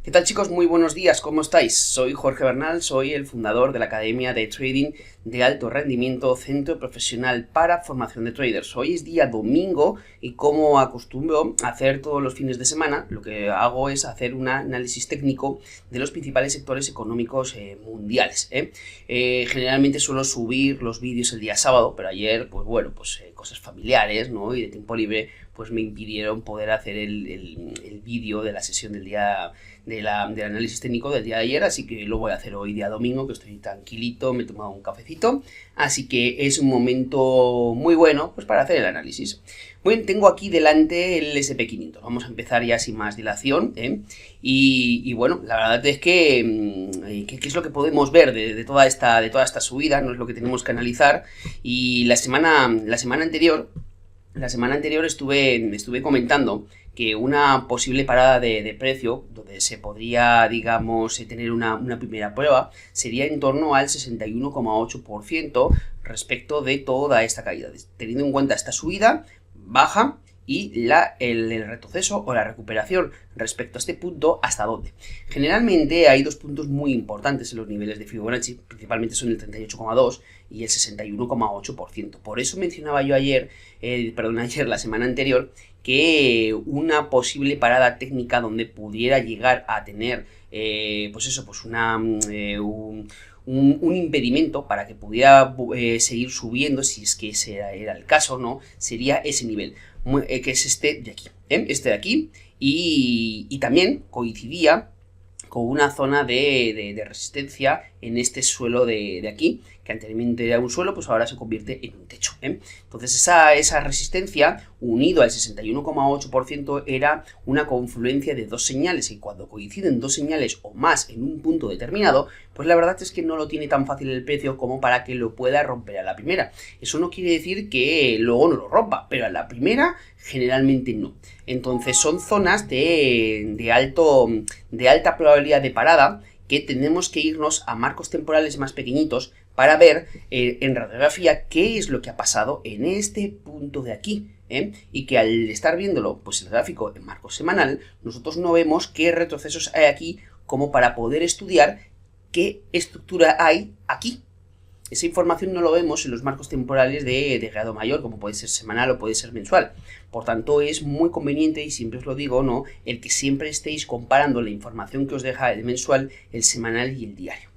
¿Qué tal, chicos? Muy buenos días, ¿cómo estáis? Soy Jorge Bernal, soy el fundador de la Academia de Trading de Alto Rendimiento, Centro Profesional para Formación de Traders. Hoy es día domingo y como acostumbro a hacer todos los fines de semana, lo que hago es hacer un análisis técnico de los principales sectores económicos mundiales. Generalmente suelo subir los vídeos el día sábado, pero ayer, cosas familiares, ¿no? Y de tiempo libre, pues me impidieron poder hacer el vídeo de la sesión del día del análisis técnico del día de ayer, así que lo voy a hacer hoy día domingo, que estoy tranquilito, me he tomado un cafecito, así que es un momento muy bueno pues para hacer el análisis. Bueno, tengo aquí delante el SP500, vamos a empezar ya sin más dilación, y bueno, la verdad es que ¿qué es lo que podemos ver de toda esta subida? No es lo que tenemos que analizar, y la semana anterior estuve comentando que una posible parada de precio, donde se podría, digamos, tener una primera prueba, sería en torno al 61,8% respecto de toda esta caída, teniendo en cuenta esta subida, baja y el retroceso o la recuperación respecto a este punto, ¿hasta dónde? Generalmente hay dos puntos muy importantes en los niveles de Fibonacci, principalmente son el 38,2 y el 61,8%. Por eso mencionaba yo ayer, la semana anterior, que una posible parada técnica donde pudiera llegar a tener, un impedimento para que pudiera seguir subiendo, si es que ese era el caso, ¿no? Sería ese nivel, que es este de aquí, este de aquí, y también coincidía con una zona de resistencia en este suelo de aquí, que anteriormente era un suelo, pues ahora se convierte en un techo. Entonces esa resistencia, unido al 61,8%, era una confluencia de dos señales, y cuando coinciden dos señales o más en un punto determinado, pues la verdad es que no lo tiene tan fácil el precio como para que lo pueda romper a la primera. Eso no quiere decir que luego no lo rompa, pero a la primera generalmente no. Entonces son zonas de alta probabilidad de parada, que tenemos que irnos a marcos temporales más pequeñitos para ver en radiografía qué es lo que ha pasado en este punto de aquí. Y que al estar viéndolo, pues el gráfico en marco semanal, nosotros no vemos qué retrocesos hay aquí, como para poder estudiar qué estructura hay aquí. Esa información no lo vemos en los marcos temporales de grado mayor, como puede ser semanal o puede ser mensual. Por tanto, es muy conveniente, y siempre os lo digo, ¿no?, el que siempre estéis comparando la información que os deja el mensual, el semanal y el diario.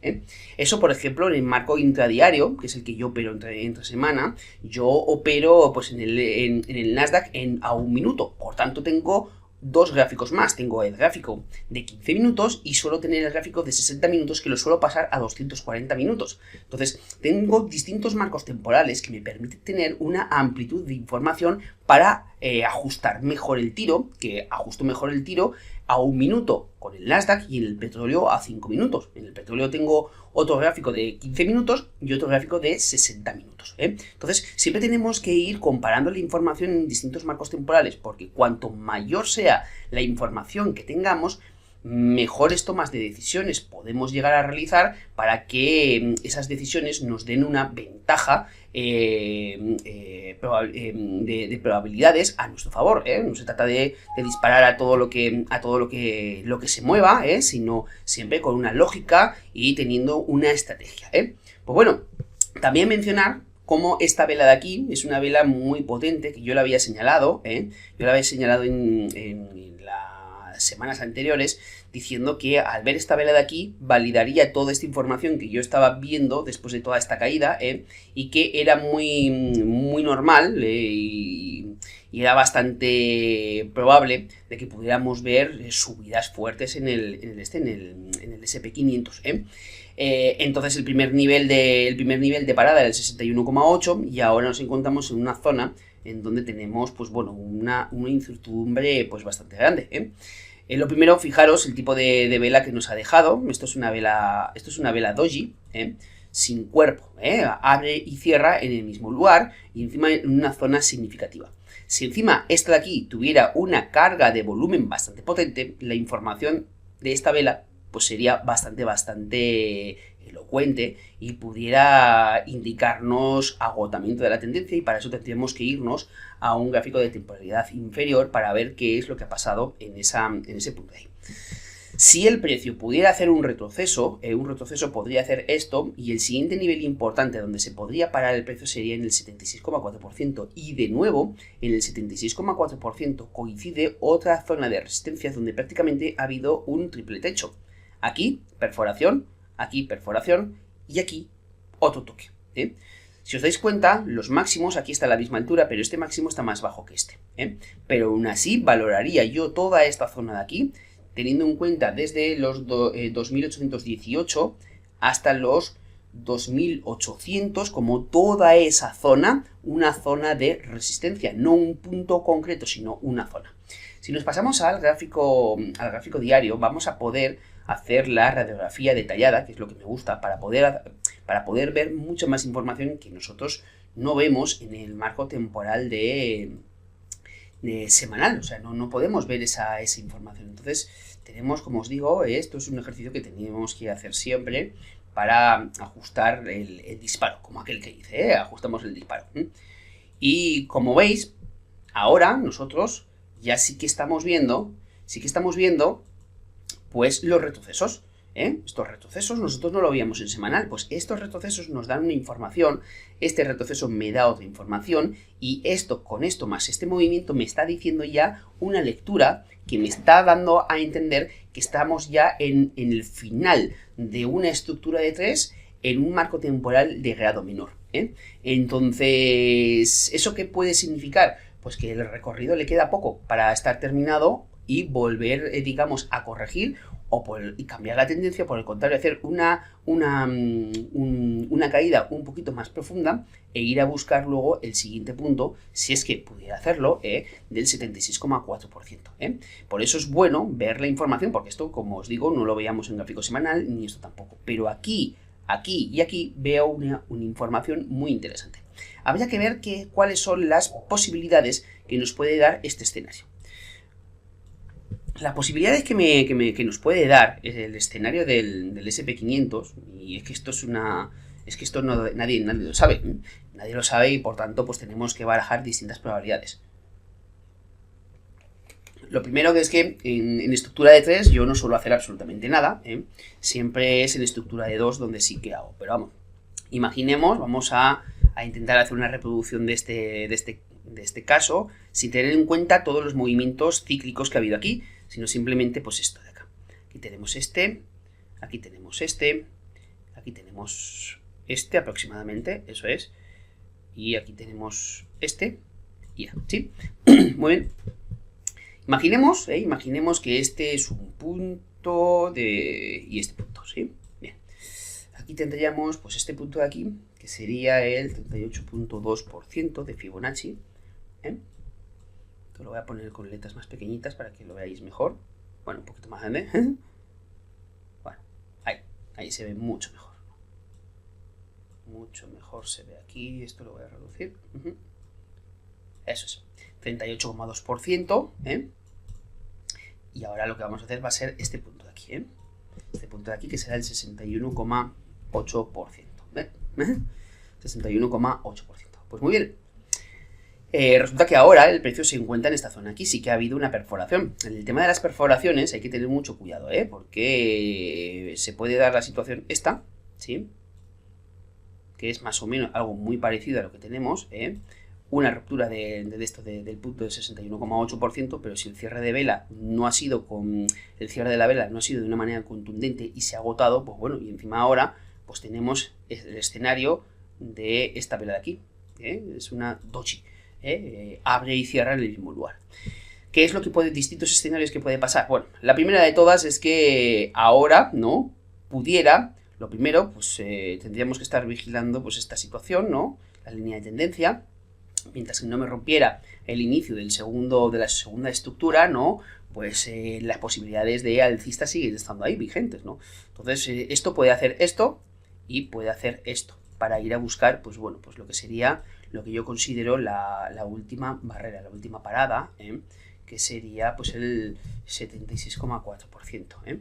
Eso, por ejemplo, en el marco intradiario, que es el que yo opero entre semana, yo opero pues en el Nasdaq a un minuto. Por tanto, tengo dos gráficos más. Tengo el gráfico de 15 minutos y suelo tener el gráfico de 60 minutos, que lo suelo pasar a 240 minutos. Entonces, tengo distintos marcos temporales que me permiten tener una amplitud de información para ajustar mejor el tiro, que ajusto mejor el tiro a un minuto con el Nasdaq y en el petróleo a 5 minutos. En el petróleo tengo otro gráfico de 15 minutos y otro gráfico de 60 minutos. Entonces, siempre tenemos que ir comparando la información en distintos marcos temporales, porque cuanto mayor sea la información que tengamos, mejores tomas de decisiones podemos llegar a realizar para que esas decisiones nos den una ventaja de probabilidades a nuestro favor. No se trata de disparar a todo lo que se mueva, sino siempre con una lógica y teniendo una estrategia. Pues bueno, también mencionar como esta vela de aquí es una vela muy potente, que yo la había señalado, en las semanas anteriores, diciendo que al ver esta vela de aquí validaría toda esta información que yo estaba viendo después de toda esta caída, y que era muy normal, y era bastante probable de que pudiéramos ver subidas fuertes en el SP500. Entonces el primer nivel de parada era el 61,8, y ahora nos encontramos en una zona en donde tenemos una incertidumbre bastante grande. Lo primero, fijaros el tipo de vela que nos ha dejado. Esto es una vela doji, sin cuerpo, abre y cierra en el mismo lugar y encima en una zona significativa. Si encima esta de aquí tuviera una carga de volumen bastante potente, la información de esta vela pues sería bastante elocuente y pudiera indicarnos agotamiento de la tendencia, y para eso tendríamos que irnos a un gráfico de temporalidad inferior para ver qué es lo que ha pasado en ese punto de ahí. Si el precio pudiera hacer un retroceso podría hacer esto, y el siguiente nivel importante donde se podría parar el precio sería en el 76,4%, y de nuevo en el 76,4% coincide otra zona de resistencia donde prácticamente ha habido un triple techo. Aquí perforación y aquí otro toque. Si os dais cuenta, los máximos, aquí está a la misma altura, pero este máximo está más bajo que este. Pero aún así valoraría yo toda esta zona de aquí, teniendo en cuenta desde los 2818 hasta los 2800, como toda esa zona, una zona de resistencia, no un punto concreto, sino una zona. Si nos pasamos al gráfico diario, vamos a poder hacer la radiografía detallada, que es lo que me gusta, para poder ver mucha más información que nosotros no vemos en el marco temporal de semanal, o sea, no podemos ver esa información. Entonces, tenemos, como os digo, esto es un ejercicio que tenemos que hacer siempre para ajustar el disparo, como aquel que dice, ajustamos el disparo. Y como veis, ahora nosotros ya sí que estamos viendo, pues los retrocesos. Estos retrocesos nosotros no lo veíamos en semanal, pues estos retrocesos nos dan una información, este retroceso me da otra información, y esto con esto más este movimiento me está diciendo ya una lectura que me está dando a entender que estamos ya en el final de una estructura de 3 en un marco temporal de grado menor. Entonces, ¿eso qué puede significar? Pues que el recorrido le queda poco para estar terminado y volver, digamos, a corregir y cambiar la tendencia, por el contrario, hacer una caída un poquito más profunda e ir a buscar luego el siguiente punto, si es que pudiera hacerlo, del 76,4%. Por eso es bueno ver la información, porque esto, como os digo, no lo veíamos en gráfico semanal, ni esto tampoco. Pero aquí y aquí veo una información muy interesante. Habría que ver cuáles son las posibilidades que nos puede dar este escenario. Las posibilidades que nos puede dar el escenario del SP500, y es que esto nadie lo sabe, nadie lo sabe, y por tanto pues tenemos que barajar distintas probabilidades. Lo primero que es que en estructura de 3 yo no suelo hacer absolutamente nada, siempre es en estructura de 2 donde sí que hago, pero vamos, imaginemos, vamos a intentar hacer una reproducción de este caso sin tener en cuenta todos los movimientos cíclicos que ha habido aquí, sino simplemente pues esto de acá. Aquí tenemos aquí tenemos aquí tenemos aproximadamente, eso es, y aquí tenemos y ya, ¿sí? Muy bien. Imaginemos que este es un punto y este punto, ¿sí? Bien. Aquí tendríamos pues este punto de aquí, que sería el 38,2% de Fibonacci. Esto lo voy a poner con letras más pequeñitas para que lo veáis mejor. Bueno, un poquito más grande. Bueno, ahí se ve mucho mejor. Mucho mejor se ve aquí. Esto lo voy a reducir. Eso es. 38,2%. Y ahora lo que vamos a hacer va a ser este punto de aquí. Este punto de aquí, que será el 61,8%. 61,8%. Pues muy bien. Resulta que ahora el precio se encuentra en esta zona. Aquí sí que ha habido una perforación. En el tema de las perforaciones hay que tener mucho cuidado, porque se puede dar la situación esta, ¿sí? Que es más o menos algo muy parecido a lo que tenemos, una ruptura del punto del 61,8%, pero si el cierre de vela no ha sido el cierre de la vela no ha sido de una manera contundente y se ha agotado, pues bueno, y encima ahora pues tenemos el escenario de esta vela de aquí, es una doji, abre y cierra en el mismo lugar. ¿Qué es lo que distintos escenarios que puede pasar? Bueno, la primera de todas es que ahora, ¿no? Lo primero, pues tendríamos que estar vigilando pues esta situación, ¿no? La línea de tendencia. Mientras que no me rompiera el inicio de la segunda estructura, ¿no? Pues las posibilidades de alcista siguen estando ahí vigentes, ¿no? Entonces, esto puede hacer esto y puede hacer esto para ir a buscar, pues bueno, pues lo que sería lo que yo considero la última barrera, la última parada, que sería pues el 76,4%.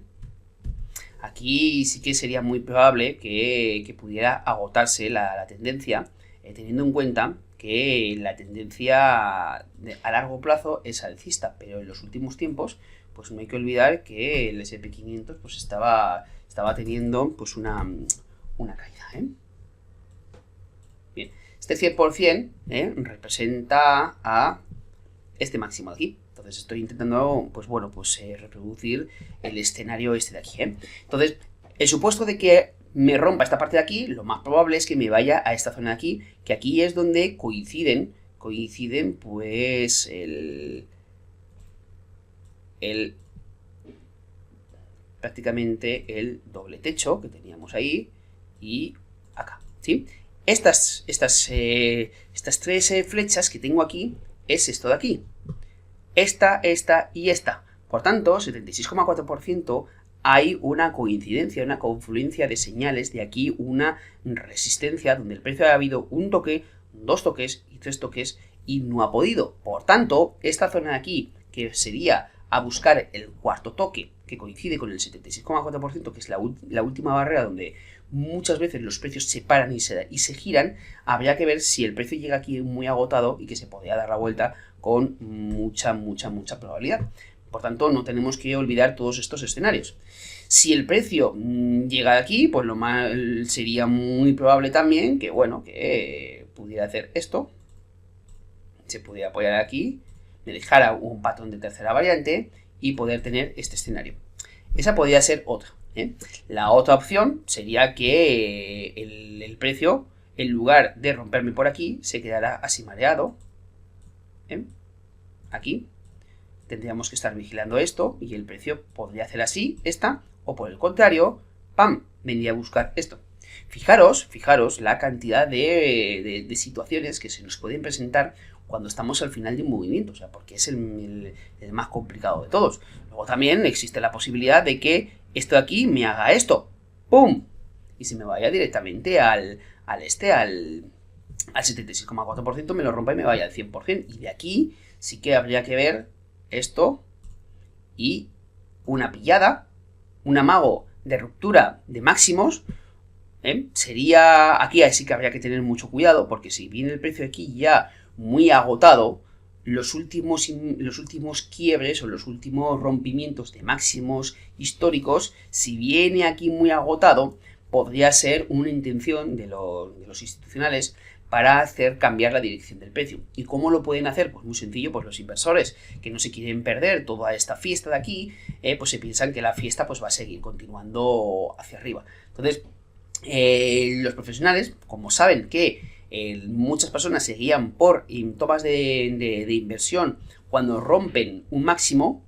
Aquí sí que sería muy probable que pudiera agotarse la tendencia, teniendo en cuenta que la tendencia a largo plazo es alcista, pero en los últimos tiempos pues no hay que olvidar que el SP500 pues estaba teniendo pues una caída, ¿eh? Bien, este 100% representa a este máximo de aquí. Entonces estoy intentando, pues bueno, pues reproducir el escenario este de aquí, ¿eh? Entonces, el supuesto de que me rompa esta parte de aquí, lo más probable es que me vaya a esta zona de aquí, que aquí es donde coinciden pues prácticamente el doble techo que teníamos ahí y acá, ¿sí? Estas tres flechas que tengo aquí es esto de aquí. Esta y esta. Por tanto, 76,4% hay una coincidencia, una confluencia de señales, de aquí una resistencia donde el precio ha habido un toque, 2 toques y 3 toques y no ha podido. Por tanto, esta zona de aquí, que sería a buscar el cuarto toque, que coincide con el 76,4%, que es la última barrera donde muchas veces los precios se paran y se giran, habría que ver si el precio llega aquí muy agotado y que se podría dar la vuelta con mucha probabilidad. Por tanto, no tenemos que olvidar todos estos escenarios. Si el precio llega aquí, pues lo más sería muy probable también que, bueno, que pudiera hacer esto. Se pudiera apoyar aquí, me dejara un patrón de tercera variante y poder tener este escenario. Esa podría ser otra, ¿eh? La otra opción sería que el precio, en lugar de romperme por aquí, se quedará así mareado, ¿eh? Aquí. Tendríamos que estar vigilando esto y el precio podría hacer así, esta, o por el contrario, ¡pam!, vendría a buscar esto. Fijaros la cantidad de situaciones que se nos pueden presentar cuando estamos al final de un movimiento, o sea, porque es el más complicado de todos. Luego también existe la posibilidad de que esto de aquí me haga esto, ¡pum!, y se me vaya directamente al 76,4%, me lo rompa y me vaya al 100%. Y de aquí sí que habría que ver esto y una pillada, un amago de ruptura de máximos, sería, aquí sí que habría que tener mucho cuidado, porque si viene el precio aquí ya muy agotado, los últimos quiebres o los últimos rompimientos de máximos históricos, si viene aquí muy agotado, podría ser una intención de los institucionales para hacer cambiar la dirección del precio. ¿Y cómo lo pueden hacer? Pues muy sencillo, pues los inversores que no se quieren perder toda esta fiesta de aquí, pues se piensan que la fiesta pues va a seguir continuando hacia arriba. Entonces, los profesionales, como saben que muchas personas se guían por tomas de inversión cuando rompen un máximo,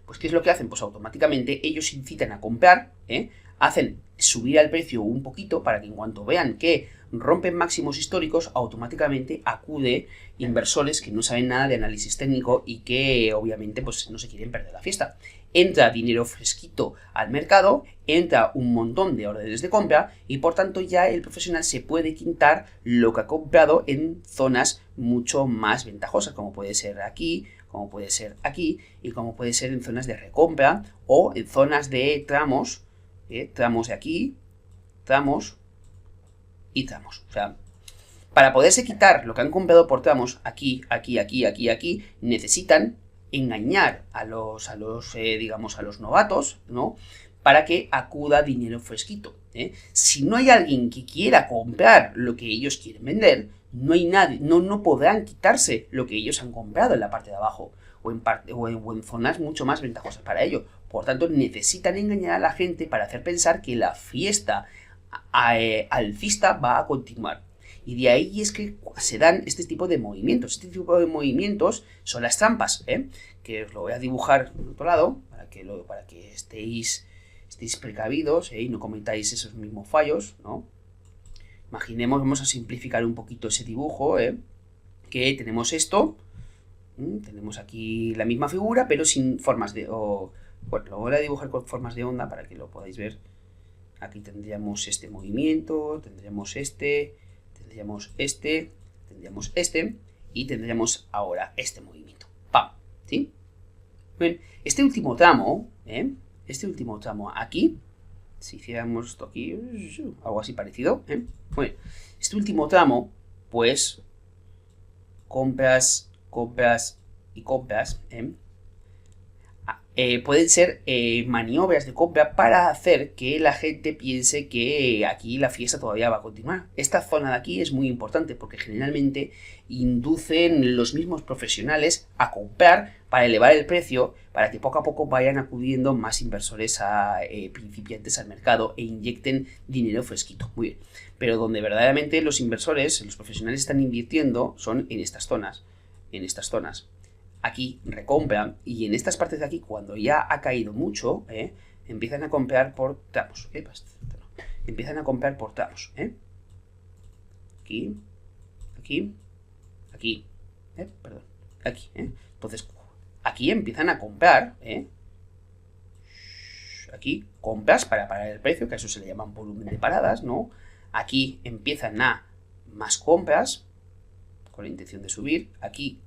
pues ¿qué es lo que hacen? Pues automáticamente ellos incitan a comprar, hacen subir el precio un poquito para que en cuanto vean que rompen máximos históricos, automáticamente acude inversores que no saben nada de análisis técnico y que obviamente pues no se quieren perder la fiesta. Entra dinero fresquito al mercado, entra un montón de órdenes de compra y por tanto ya el profesional se puede quitar lo que ha comprado en zonas mucho más ventajosas, como puede ser aquí, como puede ser aquí y como puede ser en zonas de recompra o en zonas de tramos, tramos de aquí, tramos y tramos. O sea, para poderse quitar lo que han comprado por tramos, aquí, necesitan engañar a los novatos, ¿no?, para que acuda dinero fresquito, ¿eh? Si no hay alguien que quiera comprar lo que ellos quieren vender, no hay nadie, no podrán quitarse lo que ellos han comprado en la parte de abajo o en zonas mucho más ventajosas para ello. Por tanto, necesitan engañar a la gente para hacer pensar que la fiesta alcista va a continuar. Y de ahí es que se dan este tipo de movimientos. Este tipo de movimientos son las trampas, que os lo voy a dibujar en otro lado para que estéis precavidos, y no cometáis esos mismos fallos, ¿no? Imaginemos, vamos a simplificar un poquito ese dibujo, que tenemos esto, tenemos aquí la misma figura, pero sin formas de... bueno, lo voy a dibujar con formas de onda para que lo podáis ver. Aquí tendríamos este movimiento, tendríamos este, tendríamos este, tendríamos este y tendríamos ahora este movimiento. ¡Pam! ¿Sí? Bien, este último tramo, aquí, si hiciéramos esto aquí, algo así parecido, bueno, este último tramo, pues, compras y compras, pueden ser maniobras de compra para hacer que la gente piense que aquí la fiesta todavía va a continuar. Esta zona de aquí es muy importante porque generalmente inducen los mismos profesionales a comprar para elevar el precio, para que poco a poco vayan acudiendo más inversores principiantes al mercado e inyecten dinero fresquito. Muy bien. Pero donde verdaderamente los inversores, los profesionales están invirtiendo son en estas zonas. Aquí recompran y en estas partes de aquí, cuando ya ha caído mucho, empiezan a comprar por tramos. Empiezan a comprar por tramos. Aquí, perdón, aquí. Entonces, aquí empiezan a comprar. Aquí compras para parar el precio, que a eso se le llaman volumen de paradas, ¿no? Aquí empiezan a más compras con la intención de subir. Aquí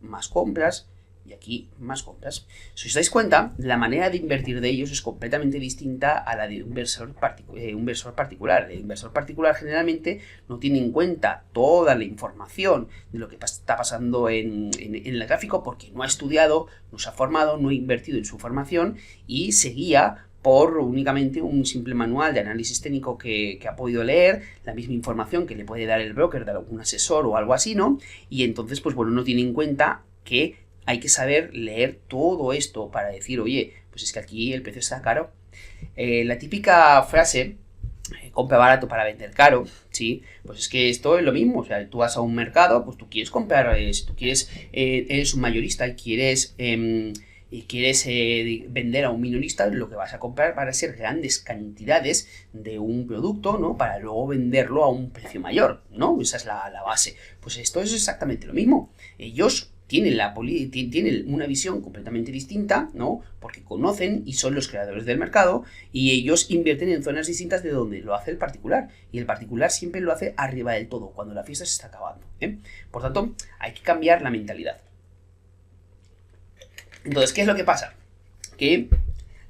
más compras y aquí más compras. Si os dais cuenta, la manera de invertir de ellos es completamente distinta a la de un inversor particular. El inversor particular generalmente no tiene en cuenta toda la información de lo que está pasando en el gráfico porque no ha estudiado, no se ha formado, no ha invertido en su formación y se guía por únicamente un simple manual de análisis técnico que ha podido leer, la misma información que le puede dar el broker de algún asesor o algo así, ¿no? Y entonces, pues bueno, no tiene en cuenta que hay que saber leer todo esto para decir, oye, pues es que aquí el precio está caro. La típica frase, compra barato para vender caro, ¿sí? Pues es que esto es lo mismo, o sea, tú vas a un mercado, pues tú quieres comprar, si tú quieres, eres un mayorista y quieres vender a un minorista, lo que vas a comprar van a ser grandes cantidades de un producto, ¿no? Para luego venderlo a un precio mayor, ¿no? Esa es la base. Pues esto es exactamente lo mismo. Ellos tienen una visión completamente distinta, ¿no? Porque conocen y son los creadores del mercado y ellos invierten en zonas distintas de donde lo hace el particular. Y el particular siempre lo hace arriba del todo, cuando la fiesta se está acabando, Por tanto, hay que cambiar la mentalidad. Entonces, ¿qué es lo que pasa? Que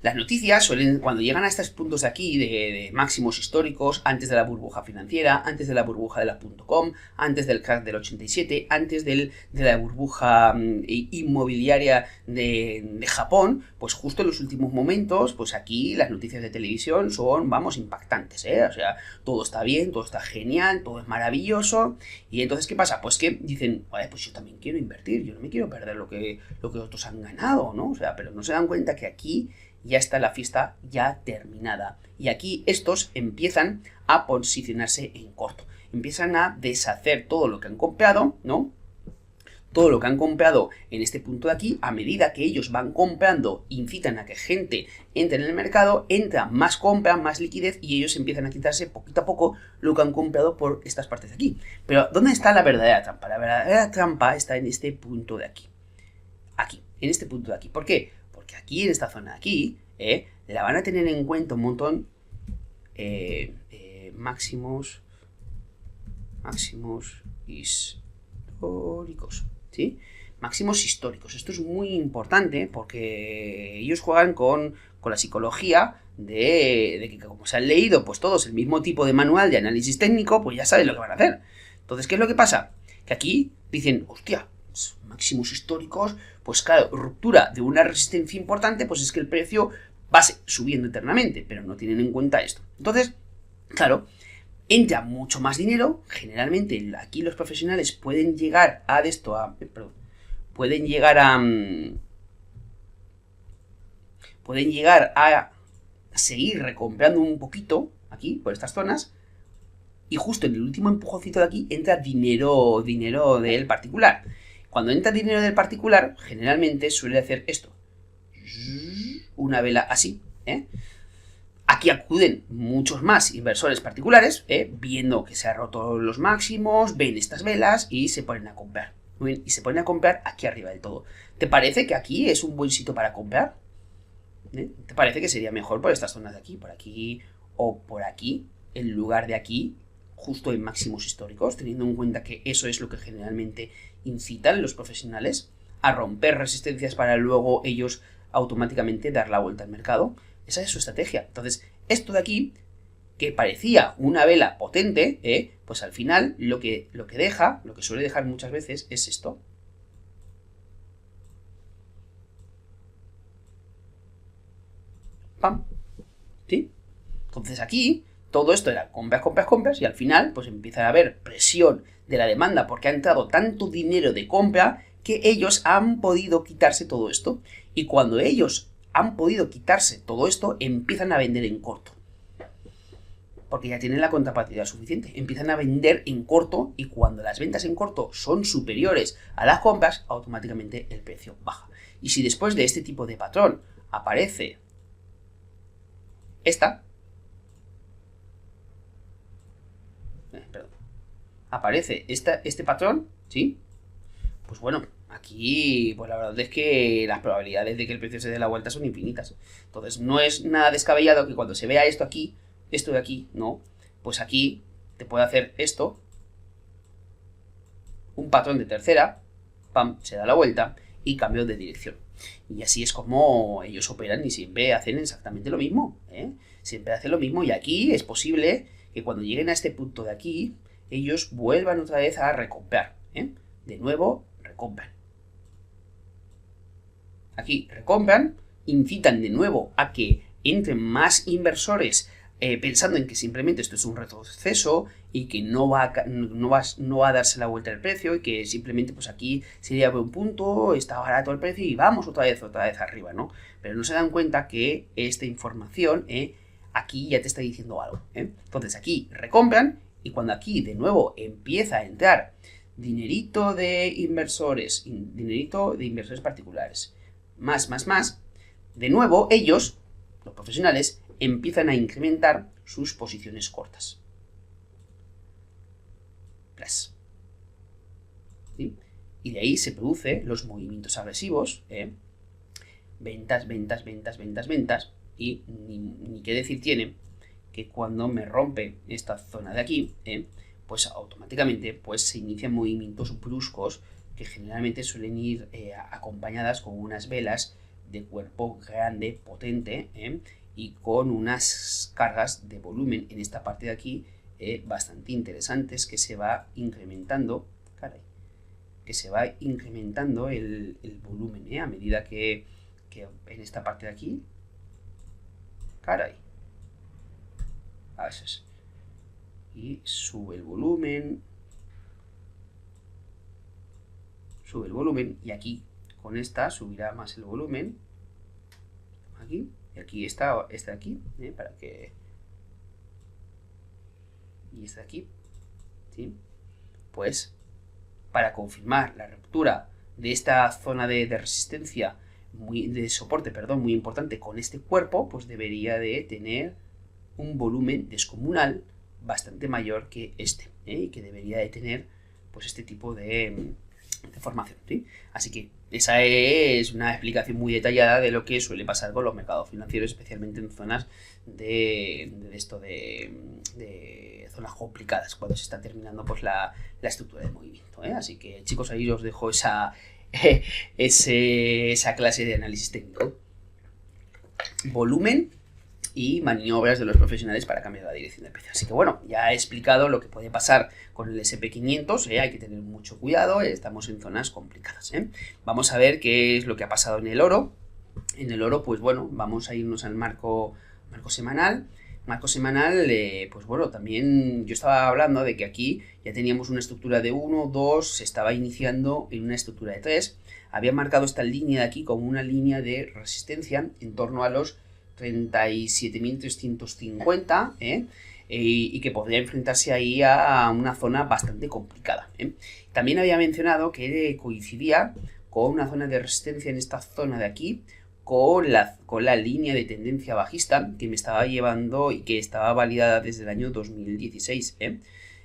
las noticias suelen, cuando llegan a estos puntos de aquí, de máximos históricos, antes de la burbuja financiera, antes de la burbuja de la .com, antes del crack del 87, antes de la burbuja inmobiliaria de Japón, pues justo en los últimos momentos, pues aquí las noticias de televisión son, vamos, impactantes, O sea, todo está bien, todo está genial, todo es maravilloso. Y entonces, ¿qué pasa? Pues que dicen, pues yo también quiero invertir, yo no me quiero perder lo que otros han ganado, ¿no? O sea, pero no se dan cuenta que aquí ya está la fiesta ya terminada. Y aquí estos empiezan a posicionarse en corto. Empiezan a deshacer todo lo que han comprado, ¿no? Todo lo que han comprado en este punto de aquí, a medida que ellos van comprando, incitan a que gente entre en el mercado, entra más compra, más liquidez y ellos empiezan a quitarse poquito a poco lo que han comprado por estas partes de aquí. Pero ¿dónde está la verdadera trampa? La verdadera trampa está en este punto de aquí. Aquí, en este punto de aquí. ¿Por qué? Porque aquí, en esta zona de aquí, la van a tener en cuenta un montón máximos históricos, ¿sí? Máximos históricos. Esto es muy importante porque ellos juegan con la psicología de que como se han leído pues todos el mismo tipo de manual de análisis técnico, pues ya saben lo que van a hacer. Entonces, ¿qué es lo que pasa? Que aquí dicen, hostia, máximos históricos, pues claro, ruptura de una resistencia importante, pues es que el precio va subiendo eternamente, pero no tienen en cuenta esto. Entonces, claro, entra mucho más dinero, generalmente aquí los profesionales pueden llegar a seguir recomprando un poquito aquí, por estas zonas, y justo en el último empujoncito de aquí entra dinero del particular. Cuando entra dinero del particular, generalmente suele hacer esto. Una vela así, Aquí acuden muchos más inversores particulares, viendo que se han roto los máximos, ven estas velas y se ponen a comprar. Muy bien, y se ponen a comprar aquí arriba del todo. ¿Te parece que aquí es un buen sitio para comprar? ¿Te parece que sería mejor por estas zonas de aquí, por aquí o por aquí, en lugar de aquí, justo en máximos históricos, teniendo en cuenta que eso es lo que generalmente incitan los profesionales a romper resistencias para luego ellos automáticamente dar la vuelta al mercado? Esa es su estrategia. Entonces, esto de aquí, que parecía una vela potente, pues al final lo que suele dejar muchas veces es esto. pam, ¿sí? Entonces aquí todo esto era compras, compras, compras y al final pues empieza a haber presión de la demanda porque ha entrado tanto dinero de compra que ellos han podido quitarse todo esto. Y cuando ellos han podido quitarse todo esto, empiezan a vender en corto. Porque ya tienen la contrapartida suficiente. Empiezan a vender en corto y cuando las ventas en corto son superiores a las compras, automáticamente el precio baja. Y si después de este tipo de patrón aparece este patrón, ¿sí? Pues bueno, aquí pues la verdad es que las probabilidades de que el precio se dé la vuelta son infinitas. Entonces no es nada descabellado que cuando se vea esto aquí, esto de aquí, ¿no? Pues aquí te puede hacer esto, un patrón de tercera, pam, se da la vuelta y cambio de dirección. Y así es como ellos operan y siempre hacen exactamente lo mismo, ¿eh? Siempre hacen lo mismo y aquí es posible que cuando lleguen a este punto de aquí, ellos vuelvan otra vez a recomprar, ¿eh? De nuevo, recompran. Aquí recompran, incitan de nuevo a que entren más inversores pensando en que simplemente esto es un retroceso y que no va a darse la vuelta al precio y que simplemente pues aquí sería un punto, está barato el precio y vamos otra vez arriba, ¿no? Pero no se dan cuenta que esta información aquí ya te está diciendo algo, ¿eh? Entonces aquí recompran y cuando aquí de nuevo empieza a entrar dinerito de inversores particulares, más, de nuevo ellos, los profesionales, empiezan a incrementar sus posiciones cortas. ¿Sí? Y de ahí se producen los movimientos agresivos, ventas, y ni qué decir tiene que cuando me rompe esta zona de aquí, pues automáticamente pues, se inician movimientos bruscos que generalmente suelen ir acompañadas con unas velas de cuerpo grande, potente, y con unas cargas de volumen en esta parte de aquí bastante interesantes que se va incrementando, el volumen a medida que en esta parte de aquí, a veces, y sube el volumen y aquí con esta subirá más el volumen aquí. Y aquí está aquí, para que... Y este de aquí, ¿sí? Pues para confirmar la ruptura de esta zona de resistencia, de soporte, muy importante con este cuerpo, pues debería de tener un volumen descomunal bastante mayor que este, y que debería de tener pues este tipo de formación, ¿sí? Así que esa es una explicación muy detallada de lo que suele pasar con los mercados financieros, especialmente en zonas de zonas complicadas, cuando se está terminando pues la estructura del movimiento, ¿eh? Así que chicos, ahí os dejo esa clase de análisis técnico. Volumen y maniobras de los profesionales para cambiar la dirección del precio. Así que bueno, ya he explicado lo que puede pasar con el SP500, hay que tener mucho cuidado, estamos en zonas complicadas. Vamos a ver qué es lo que ha pasado en el oro. En el oro, pues bueno, vamos a irnos al marco semanal. Marco semanal, pues bueno, también yo estaba hablando de que aquí ya teníamos una estructura de 1, 2, se estaba iniciando en una estructura de 3. Había marcado esta línea de aquí como una línea de resistencia en torno a los 37.350, y que podría enfrentarse ahí a una zona bastante complicada. También había mencionado que coincidía con una zona de resistencia en esta zona de aquí, con la línea de tendencia bajista que me estaba llevando y que estaba validada desde el año 2016. Desde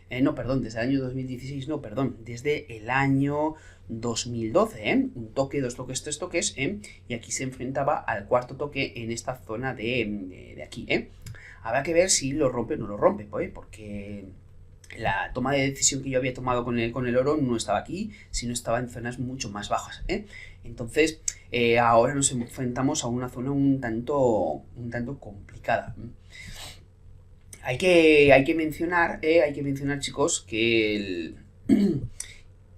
el año 2016, desde el año 2012, un toque, dos toques, tres toques, y aquí se enfrentaba al cuarto toque en esta zona de aquí, Habrá que ver si lo rompe o no lo rompe, porque la toma de decisión que yo había tomado con el oro no estaba aquí, sino estaba en zonas mucho más bajas, Entonces, ahora nos enfrentamos a una zona un tanto complicada. Hay que mencionar, chicos, que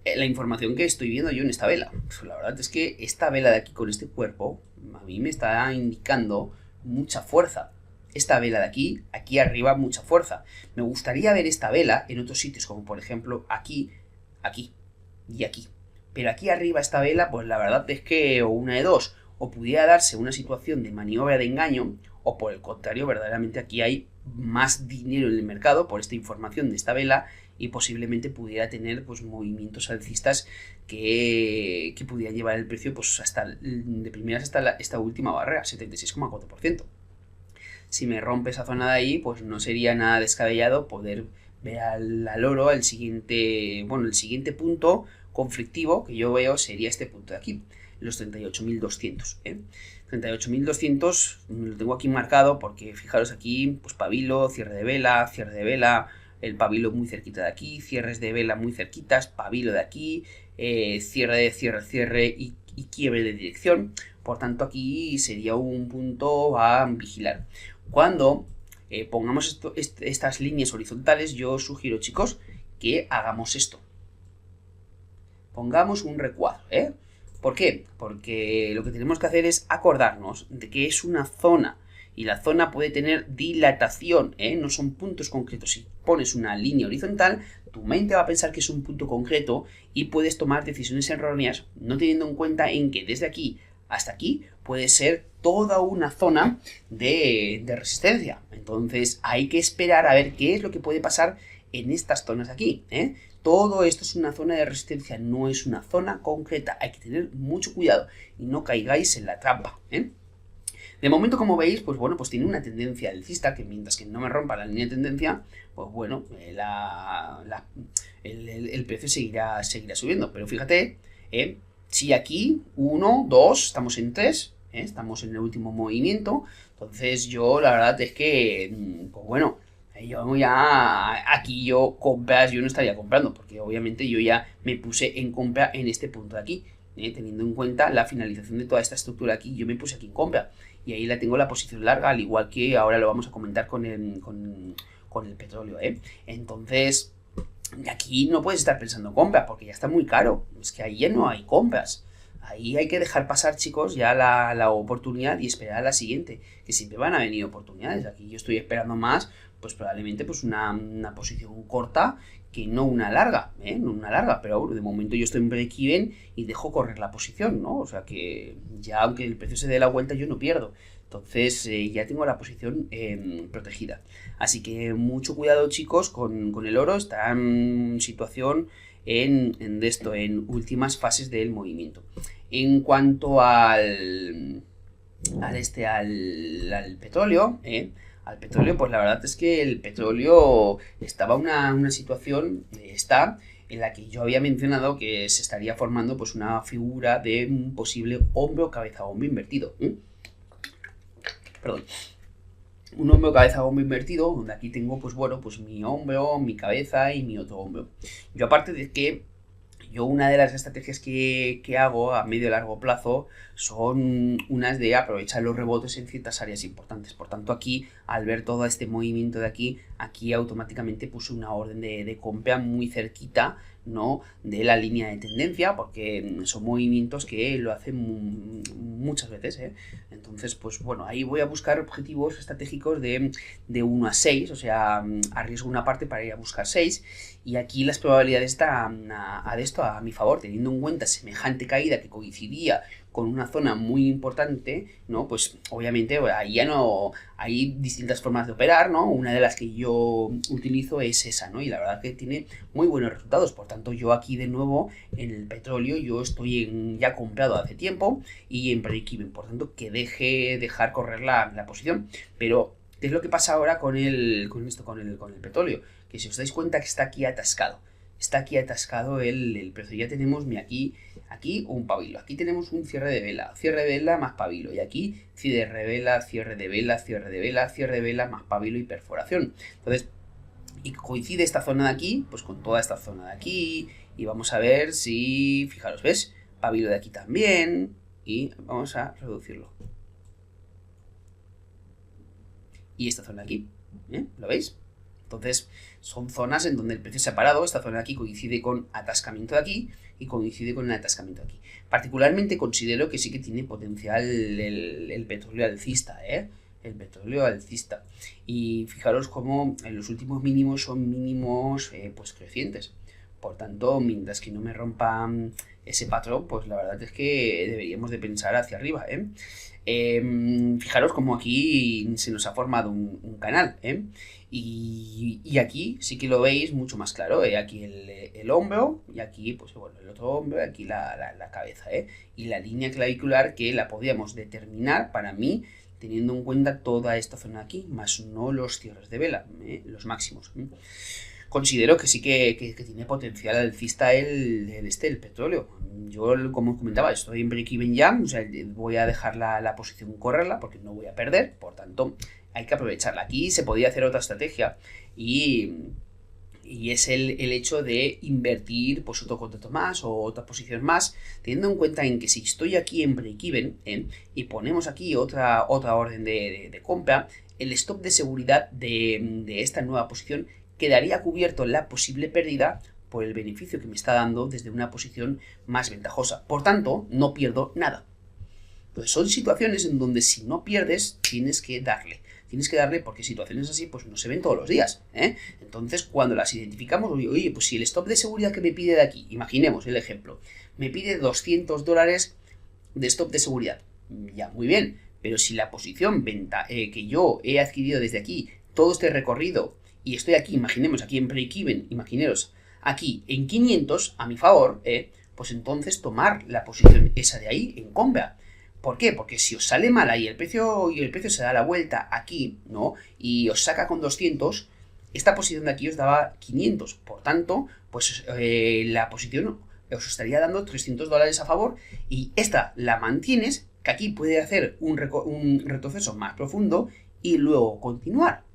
la información que estoy viendo yo en esta vela, pues la verdad es que esta vela de aquí con este cuerpo a mí me está indicando mucha fuerza. Esta vela de aquí, aquí arriba, mucha fuerza. Me gustaría ver esta vela en otros sitios, como por ejemplo aquí, aquí y aquí. Pero aquí arriba esta vela, pues la verdad es que o una de dos, o pudiera darse una situación de maniobra de engaño, o por el contrario, verdaderamente aquí hay más dinero en el mercado por esta información de esta vela y posiblemente pudiera tener pues movimientos alcistas que pudieran llevar el precio pues hasta de primeras hasta esta última barrera, 76,4%. Si me rompe esa zona de ahí, pues no sería nada descabellado poder ver al oro, el siguiente punto conflictivo que yo veo sería este punto de aquí, los 38.200. 38.200 lo tengo aquí marcado porque fijaros aquí, pues pabilo, cierre de vela, el pabilo muy cerquita de aquí, cierres de vela muy cerquitas, pabilo de aquí, cierre y quiebre de dirección. Por tanto, aquí sería un punto a vigilar. Cuando pongamos estas líneas horizontales, yo os sugiero, chicos, que hagamos esto. Pongamos un recuadro, ¿eh? ¿Por qué? Porque lo que tenemos que hacer es acordarnos de que es una zona y la zona puede tener dilatación, ¿eh? No son puntos concretos. Si pones una línea horizontal, tu mente va a pensar que es un punto concreto y puedes tomar decisiones erróneas no teniendo en cuenta en que desde aquí hasta aquí puede ser toda una zona de resistencia. Entonces hay que esperar a ver qué es lo que puede pasar en estas zonas de aquí, ¿eh? Todo esto es una zona de resistencia, no es una zona concreta. Hay que tener mucho cuidado y no caigáis en la trampa, ¿eh? De momento, como veis, pues bueno, pues tiene una tendencia alcista que mientras que no me rompa la línea de tendencia, pues bueno, el precio seguirá subiendo. Pero fíjate, si aquí 1, 2, estamos en 3, estamos en el último movimiento, entonces yo la verdad es que, pues bueno, yo ya, aquí yo no estaría comprando, porque obviamente yo ya me puse en compra en este punto de aquí, teniendo en cuenta la finalización de toda esta estructura aquí, yo me puse aquí en compra, y ahí la tengo la posición larga, al igual que ahora lo vamos a comentar con el petróleo, Entonces, aquí no puedes estar pensando en compra, porque ya está muy caro, es que ahí ya no hay compras. Ahí hay que dejar pasar, chicos, ya la oportunidad y esperar a la siguiente, que siempre van a venir oportunidades. Aquí yo estoy esperando más, pues probablemente pues una posición corta que no una larga, no una larga, pero de momento yo estoy en break-even y dejo correr la posición, ¿no? O sea que ya aunque el precio se dé la vuelta yo no pierdo. Entonces ya tengo la posición protegida. Así que mucho cuidado, chicos, con el oro. Está en situación en últimas fases del movimiento. En cuanto al petróleo, al petróleo, pues la verdad es que el petróleo estaba una situación, en la que yo había mencionado que se estaría formando pues una figura de un posible hombro, cabeza, hombro invertido. Perdón. Un hombro, cabeza, hombro invertido, donde aquí tengo pues bueno, pues mi hombro, mi cabeza y mi otro hombro. Yo aparte de que yo una de las estrategias que hago a medio y largo plazo son unas de aprovechar los rebotes en ciertas áreas importantes. Por tanto, aquí, al ver todo este movimiento de aquí automáticamente puse una orden de compra muy cerquita, ¿no?, de la línea de tendencia, porque son movimientos que lo hacen muchas veces, Entonces, pues bueno, ahí voy a buscar objetivos estratégicos de 1 a 6, o sea, arriesgo una parte para ir a buscar 6, y aquí las probabilidades están a mi favor, teniendo en cuenta semejante caída que coincidía con una zona muy importante, ¿no? Pues obviamente ahí ya no hay distintas formas de operar, ¿no? Una de las que yo utilizo es esa, ¿no? Y la verdad que tiene muy buenos resultados. Por tanto, yo aquí de nuevo en el petróleo yo estoy ya comprado hace tiempo y en break-even. Por tanto, que dejar correr la posición. Pero ¿qué es lo que pasa ahora con el petróleo? Que si os dais cuenta que está aquí atascado. Está aquí atascado el precio. Ya tenemos, mira, aquí un pabilo. Aquí tenemos un cierre de vela más pabilo. Y aquí cierre de vela, cierre de vela, cierre de vela, cierre de vela más pabilo y perforación. Entonces, y coincide esta zona de aquí, pues con toda esta zona de aquí. Y vamos a ver si, fijaros, ¿ves? Pabilo de aquí también. Y vamos a reducirlo. Y esta zona de aquí, ¿lo veis? Entonces, son zonas en donde el precio se ha parado. Esta zona de aquí coincide con atascamiento de aquí y coincide con el atascamiento de aquí. Particularmente considero que sí que tiene potencial el petróleo alcista, el petróleo alcista. Y fijaros cómo en los últimos mínimos son mínimos pues crecientes. Por tanto, mientras que no me rompan ese patrón, pues la verdad es que deberíamos de pensar hacia arriba, ¿eh? Fijaros como aquí se nos ha formado un canal, ¿eh? Y aquí sí que lo veis mucho más claro, ¿eh? Aquí el hombro y aquí pues bueno, el otro hombro y aquí la cabeza, ¿eh? Y la línea clavicular que la podríamos determinar para mí teniendo en cuenta toda esta zona de aquí, más no los cierres de vela, los máximos. Considero que sí que tiene potencial alcista el petróleo. Yo, como os comentaba, estoy en break-even ya, o sea, voy a dejar la posición correrla porque no voy a perder, por tanto, hay que aprovecharla. Aquí se podría hacer otra estrategia y es el hecho de invertir pues otro contrato más o otra posición más, teniendo en cuenta en que si estoy aquí en break-even y ponemos aquí otra orden de compra, el stop de seguridad de esta nueva posición quedaría cubierto la posible pérdida por el beneficio que me está dando desde una posición más ventajosa. Por tanto, no pierdo nada. Entonces, son situaciones en donde si no pierdes, tienes que darle. Tienes que darle porque situaciones así pues no se ven todos los días, ¿eh? Entonces, cuando las identificamos, oye, pues si el stop de seguridad que me pide de aquí, imaginemos el ejemplo, me pide $200 de stop de seguridad. Ya, muy bien. Pero si la posición que yo he adquirido desde aquí, todo este recorrido, y estoy aquí, imaginemos, aquí en break-even, imagineros, aquí en 500 a mi favor, pues entonces tomar la posición esa de ahí en compra. ¿Por qué? Porque si os sale mal ahí el precio se da la vuelta aquí, ¿no? Y os saca con 200, esta posición de aquí os daba 500. Por tanto, pues la posición os estaría dando $300 a favor y esta la mantienes, que aquí puede hacer un retroceso más profundo y luego continuar.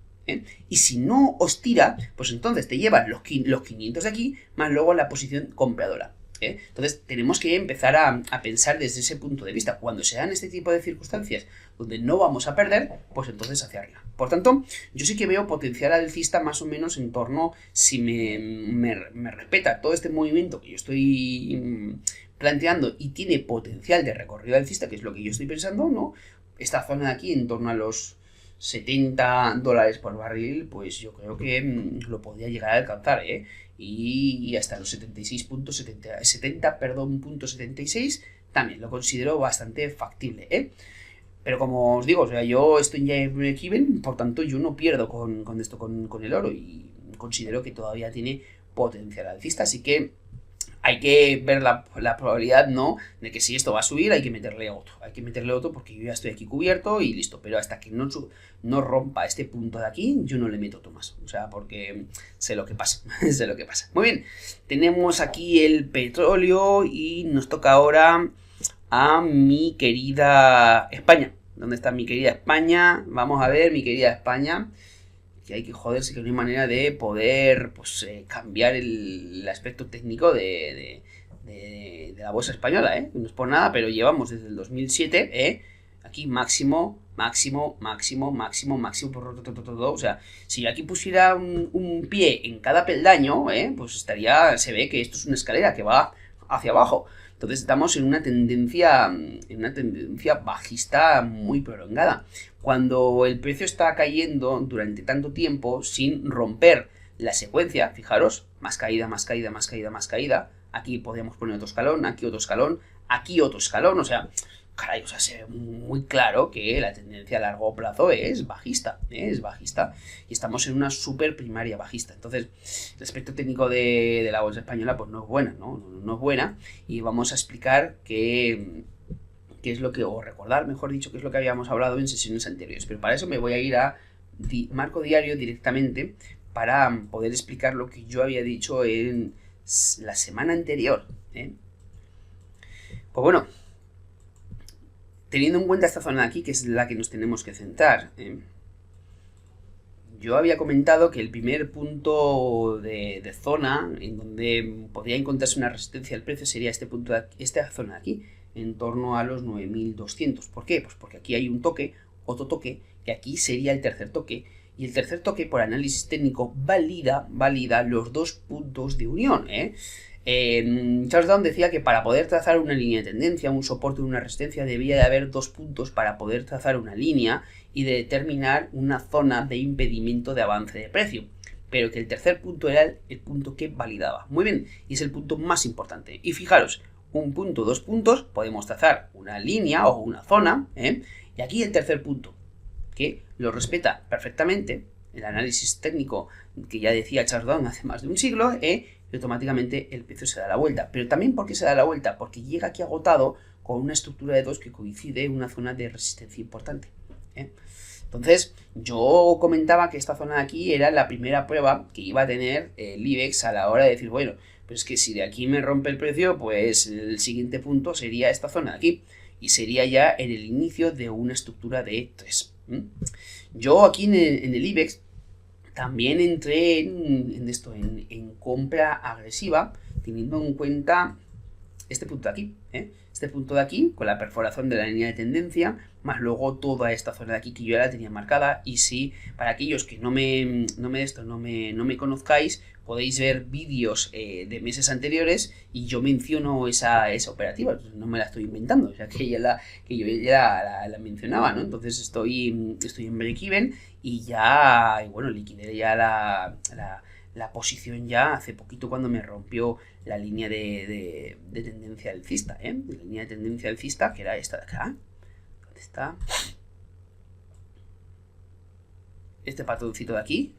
Y si no os tira, pues entonces te llevan los 500 de aquí, más luego la posición compradora. Entonces tenemos que empezar a pensar desde ese punto de vista. Cuando se dan este tipo de circunstancias donde no vamos a perder, pues entonces hacia arriba. Por tanto, yo sí que veo potencial alcista más o menos en torno, si me respeta todo este movimiento que yo estoy planteando y tiene potencial de recorrido alcista, que es lo que yo estoy pensando, ¿no? Esta zona de aquí en torno a los $70 por barril, pues yo creo que lo podría llegar a alcanzar, y hasta los 76 también lo considero bastante factible, pero como os digo, o sea, yo estoy ya en break-even, por tanto yo no pierdo con esto, con el oro, y considero que todavía tiene potencial alcista, así que hay que ver la probabilidad, ¿no? De que si esto va a subir hay que meterle otro. Hay que meterle otro porque yo ya estoy aquí cubierto y listo. Pero hasta que no rompa este punto de aquí, yo no le meto otro más. O sea, porque sé lo que pasa. Sé lo que pasa. Muy bien. Tenemos aquí el petróleo y nos toca ahora a mi querida España. ¿Dónde está mi querida España? Vamos a ver, mi querida España. Que hay que joderse, que no hay manera de poder pues cambiar el aspecto técnico de la bolsa española, No es por nada, pero llevamos desde el 2007, aquí máximo, o sea, si yo aquí pusiera un pie en cada peldaño, pues se ve que esto es una escalera que va hacia abajo. Entonces estamos en una tendencia bajista muy prolongada. Cuando el precio está cayendo durante tanto tiempo sin romper la secuencia, fijaros, más caída, más caída, más caída, más caída, aquí podríamos poner otro escalón, aquí otro escalón, aquí otro escalón, o sea, caray, o sea, se ve muy claro que la tendencia a largo plazo es bajista, y estamos en una super primaria bajista. Entonces, el aspecto técnico de la bolsa española pues no es buena, no es buena, y vamos a explicar qué es lo que, o recordar, mejor dicho, qué es lo que habíamos hablado en sesiones anteriores. Pero para eso me voy a ir a marco diario directamente para poder explicar lo que yo había dicho en la semana anterior. Pues bueno, teniendo en cuenta esta zona de aquí, que es la que nos tenemos que centrar, yo había comentado que el primer punto de zona en donde podría encontrarse una resistencia al precio sería este punto esta zona de aquí, en torno a los 9.200. ¿Por qué? Pues porque aquí hay un toque, otro toque, que aquí sería el tercer toque, y el tercer toque por análisis técnico valida los dos puntos de unión, Charles Down decía que para poder trazar una línea de tendencia, un soporte de una resistencia, debía de haber 2 puntos para poder trazar una línea y de determinar una zona de impedimento de avance de precio, pero que el tercer punto era el punto que validaba. Muy bien, y es el punto más importante. Y fijaros, un punto, 2 puntos, podemos trazar una línea o una zona, y aquí el tercer punto, que lo respeta perfectamente el análisis técnico que ya decía Charles Down hace más de un siglo, y automáticamente el precio se da la vuelta. Pero también, ¿por qué se da la vuelta? Porque llega aquí agotado con una estructura de 2 que coincide en una zona de resistencia importante. Entonces, yo comentaba que esta zona de aquí era la primera prueba que iba a tener el IBEX a la hora de decir, bueno, pues que si de aquí me rompe el precio, pues el siguiente punto sería esta zona de aquí. Y sería ya en el inicio de una estructura de 3. Yo aquí en el IBEX también entré en compra agresiva, teniendo en cuenta este punto de aquí, este punto de aquí, con la perforación de la línea de tendencia, más luego toda esta zona de aquí que yo ya la tenía marcada. Y si para aquellos que no me conozcáis, podéis ver vídeos de meses anteriores y yo menciono esa operativa, no me la estoy inventando, o sea que yo ya la mencionaba, ¿no? Entonces estoy en break-even y bueno, liquidé ya la posición ya hace poquito cuando me rompió la línea de tendencia alcista, la línea de tendencia alcista, que era esta de acá. ¿Dónde está? Este patroncito de aquí,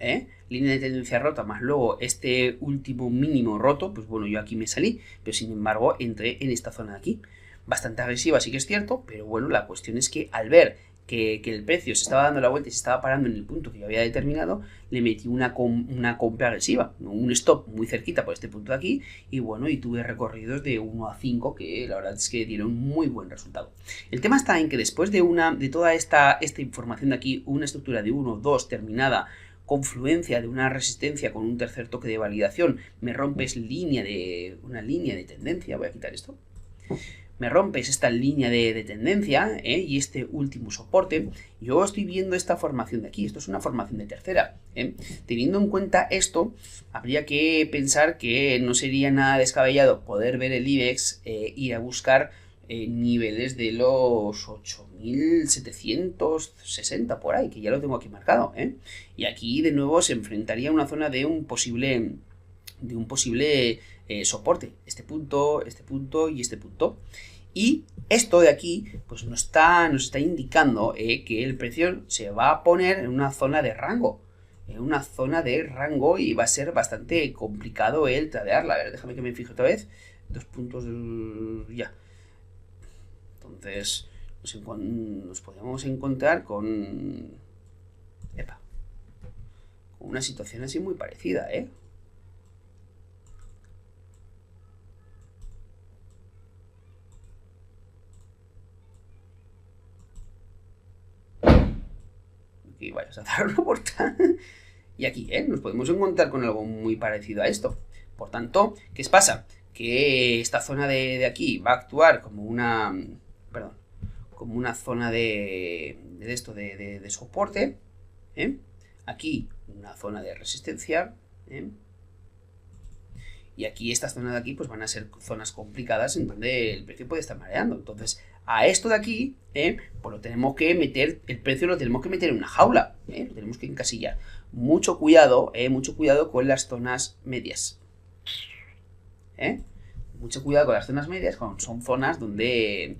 línea de tendencia rota, más luego este último mínimo roto, pues bueno, yo aquí me salí, pero sin embargo entré en esta zona de aquí. Bastante agresiva, sí que es cierto, pero bueno, la cuestión es que al ver que el precio se estaba dando la vuelta y se estaba parando en el punto que yo había determinado, le metí una compra agresiva, un stop muy cerquita por este punto de aquí, y bueno, y tuve recorridos de 1 a 5 que la verdad es que dieron muy buen resultado. El tema está en que después de toda esta información de aquí, una estructura de 1, 2 terminada, confluencia de una resistencia con un tercer toque de validación, me rompes una línea de tendencia, voy a quitar esto, me rompes esta línea de tendencia y este último soporte. Yo estoy viendo esta formación de aquí, esto es una formación de tercera. Teniendo en cuenta esto, habría que pensar que no sería nada descabellado poder ver el IBEX ir a buscar niveles de los 8.760 por ahí, que ya lo tengo aquí marcado. Y aquí de nuevo se enfrentaría a una zona de un posible soporte, este punto y este punto. Y esto de aquí pues nos está indicando que el precio se va a poner en una zona de rango, y va a ser bastante complicado el tradearla. A ver, déjame que me fije otra vez, 2 puntos ya. Entonces nos podemos encontrar con una situación así muy parecida, Aquí vayas a dar una vuelta. Y aquí, nos podemos encontrar con algo muy parecido a esto. Por tanto, ¿qué pasa? Que esta zona de aquí va a actuar como una zona de soporte. Aquí una zona de resistencia. Y aquí estas zonas de aquí pues van a ser zonas complicadas en donde el precio puede estar mareando. Entonces, a esto de aquí, pues lo tenemos que meter, el precio lo tenemos que meter en una jaula, lo tenemos que encasillar. Mucho cuidado con las zonas medias. Mucho cuidado con las zonas medias, son zonas donde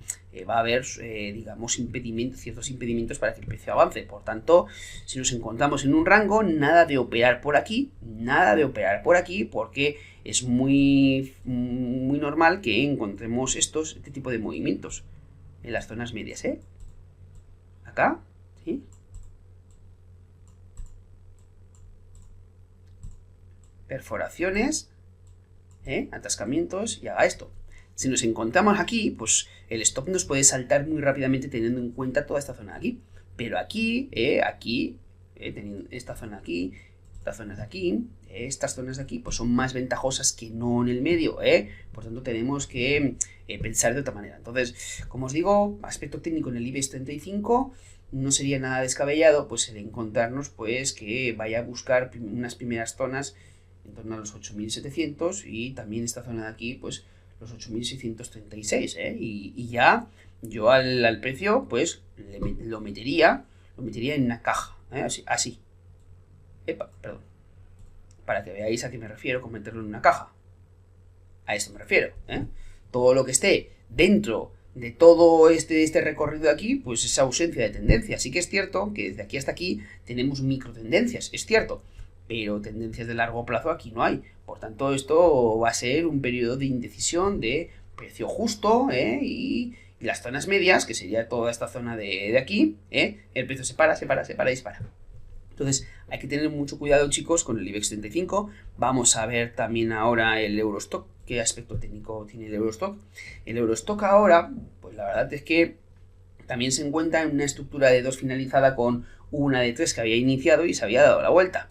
va a haber, digamos, ciertos impedimentos para que el precio avance. Por tanto, si nos encontramos en un rango, nada de operar por aquí, porque es muy normal que encontremos este tipo de movimientos en las zonas medias, acá, ¿sí? Perforaciones, atascamientos, y haga esto. Si nos encontramos aquí, pues el stop nos puede saltar muy rápidamente teniendo en cuenta toda esta zona de aquí. Pero aquí, teniendo esta zona aquí, estas zonas de aquí, estas zonas de aquí, pues son más ventajosas que no en el medio, Por tanto, tenemos que pensar de otra manera. Entonces, como os digo, aspecto técnico en el IBEX 35, no sería nada descabellado pues el encontrarnos pues que vaya a buscar unas primeras zonas en torno a los 8.700 y también esta zona de aquí, pues los 8.636, y ya yo al precio, pues lo metería en una caja, así. Epa, perdón. Para que veáis a qué me refiero con meterlo en una caja. A eso me refiero, Todo lo que esté dentro de todo este recorrido de aquí, pues es ausencia de tendencia. Sí que es cierto que desde aquí hasta aquí tenemos micro tendencias, es cierto, pero tendencias de largo plazo aquí no hay. Por tanto, esto va a ser un periodo de indecisión de precio justo, y las zonas medias, que sería toda esta zona de aquí, el precio se para, dispara. Entonces, hay que tener mucho cuidado, chicos, con el IBEX 35. Vamos a ver también ahora el Eurostock. ¿Qué aspecto técnico tiene el Eurostock? El Eurostock ahora, pues la verdad es que también se encuentra en una estructura de 2 finalizada con una de 3 que había iniciado y se había dado la vuelta.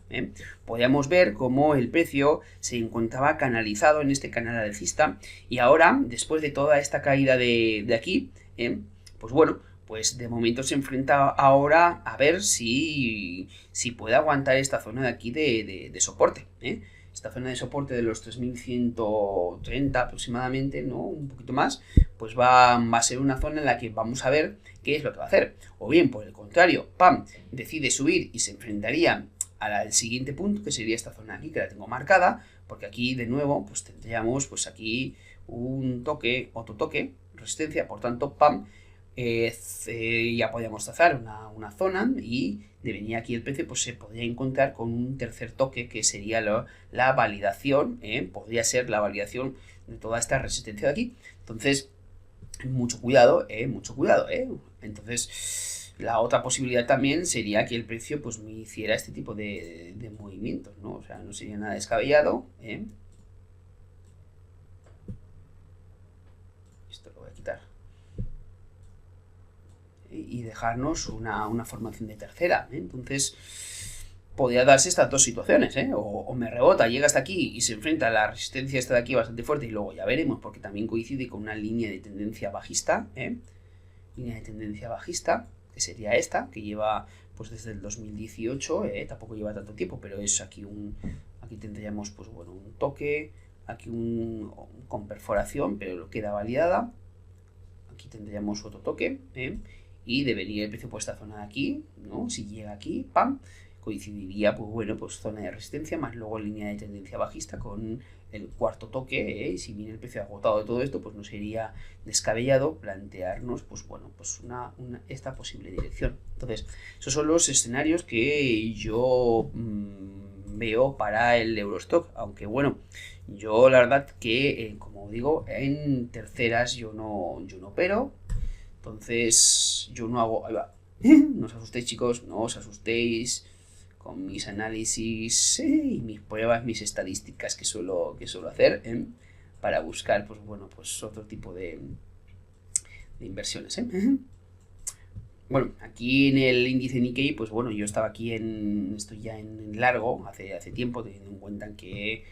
Podíamos ver cómo el precio se encontraba canalizado en este canal alcista y ahora, después de toda esta caída de aquí, pues bueno, pues de momento se enfrenta ahora a ver si puede aguantar esta zona de aquí de soporte. Esta zona de soporte de los 3.130 aproximadamente, ¿no? Un poquito más, pues va a ser una zona en la que vamos a ver qué es lo que va a hacer. O bien, por el contrario, ¡pam!, decide subir y se enfrentaría al siguiente punto, que sería esta zona aquí, que la tengo marcada, porque aquí de nuevo pues tendríamos pues aquí un toque, otro toque, resistencia, por tanto, ¡pam!, ya podíamos trazar una zona y de venir aquí el precio pues se podría encontrar con un tercer toque que sería la validación, podría ser la validación de toda esta resistencia de aquí. Entonces, mucho cuidado, Entonces, la otra posibilidad también sería que el precio pues me hiciera este tipo de movimientos, ¿no? O sea, no sería nada descabellado, Esto lo voy a quitar. Y dejarnos una formación de tercera, Entonces, podría darse estas dos situaciones, o me rebota, llega hasta aquí y se enfrenta a la resistencia esta de aquí bastante fuerte y luego ya veremos, porque también coincide con una línea de tendencia bajista, línea de tendencia bajista, que sería esta, que lleva pues desde el 2018, tampoco lleva tanto tiempo, pero es aquí aquí tendríamos pues bueno un toque, aquí con perforación, pero lo queda validada, aquí tendríamos otro toque, y debería el precio por esta zona de aquí, ¿no? Si llega aquí, ¡pam!, coincidiría, pues bueno, pues zona de resistencia, más luego línea de tendencia bajista con el cuarto toque, y si viene el precio agotado de todo esto, pues no sería descabellado plantearnos, pues bueno, pues esta posible dirección. Entonces, esos son los escenarios que yo veo para el Eurostock, aunque bueno, yo la verdad que, como digo, en terceras yo no opero. Entonces, yo no hago... Ahí va. No os asustéis, chicos, no os asustéis con mis análisis y mis pruebas, mis estadísticas que suelo hacer, para buscar, pues bueno, pues otro tipo de inversiones, Bueno, aquí en el índice Nikkei, pues bueno, yo estaba aquí estoy ya en largo, hace tiempo, teniendo en cuenta que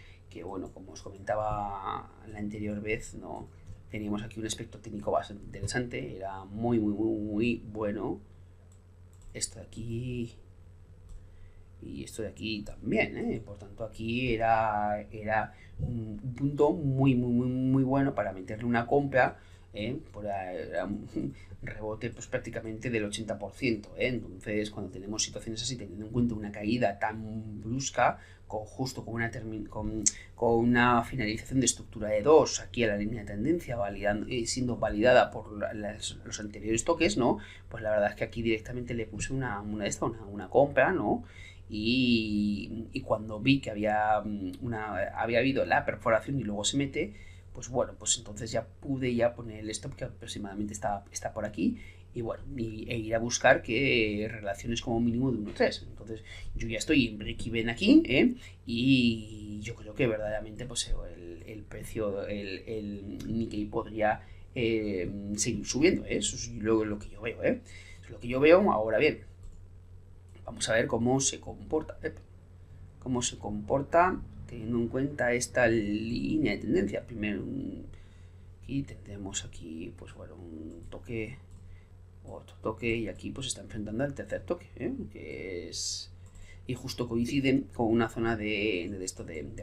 bueno, como os comentaba la anterior vez, ¿no? Teníamos aquí un aspecto técnico bastante interesante, era muy, muy, muy, muy bueno. Esto de aquí y esto de aquí también, por tanto aquí era un punto muy, muy, muy, muy bueno para meterle una compra, era un rebote pues prácticamente del 80%, entonces cuando tenemos situaciones así, teniendo en cuenta una caída tan brusca, justo con una finalización de estructura de 2 aquí a la línea de tendencia, siendo validada por los anteriores toques, ¿no? Pues la verdad es que aquí directamente le puse una compra, ¿no? Y cuando vi que había habido la perforación y luego se mete, pues bueno, pues entonces ya pude poner el stop, que aproximadamente está por aquí, y bueno, e ir a buscar que relaciones como mínimo de 1.3. Entonces yo ya estoy en break-even aquí, y yo creo que verdaderamente pues el precio, el Nikkei podría seguir subiendo, Eso es lo que yo veo, Eso es lo que yo veo. Ahora bien, vamos a ver cómo se comporta. Teniendo en cuenta esta línea de tendencia. Primero aquí tendremos aquí, pues bueno, un toque, otro toque, y aquí pues se está enfrentando al tercer toque, que es y justo coinciden con una zona de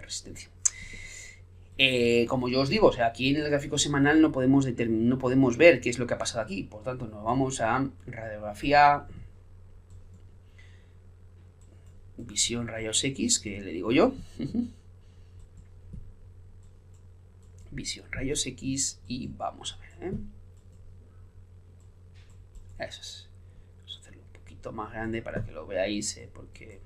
resistencia. Como yo os digo, o sea, aquí en el gráfico semanal no podemos ver qué es lo que ha pasado aquí. Por tanto, nos vamos a radiografía, visión rayos X, que le digo yo. Visión rayos X y vamos a ver. Eso es. Vamos a hacerlo un poquito más grande para que lo veáis, porque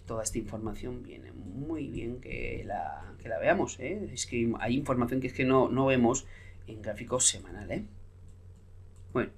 toda esta información viene muy bien que la veamos. Es que hay información que es que no vemos en gráficos semanal. Bueno,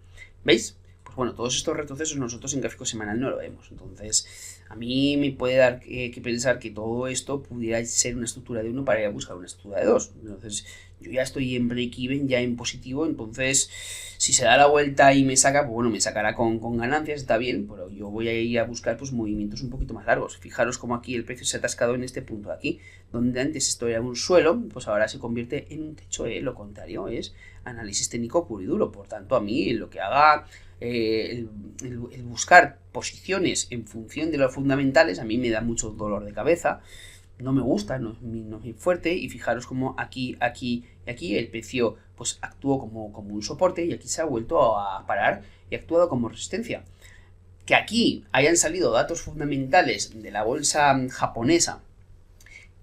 ¿veis? Pues bueno, todos estos retrocesos nosotros en gráfico semanal no lo vemos. Entonces, a mí me puede dar que pensar que todo esto pudiera ser una estructura de 1 para ir a buscar una estructura de 2. Entonces, yo ya estoy en break-even, ya en positivo. Entonces, si se da la vuelta y me saca, pues bueno, me sacará con ganancias, está bien. Pero yo voy a ir a buscar pues movimientos un poquito más largos. Fijaros como aquí el precio se ha atascado en este punto de aquí. Donde antes esto era un suelo, pues ahora se convierte en un techo. Lo contrario es análisis técnico puro y duro. Por tanto, a mí lo que haga el buscar posiciones en función de los fundamentales a mí me da mucho dolor de cabeza, no me gusta, no es muy fuerte. Y fijaros como aquí el precio pues actuó como un soporte y aquí se ha vuelto a parar y ha actuado como resistencia. Que aquí hayan salido datos fundamentales de la bolsa japonesa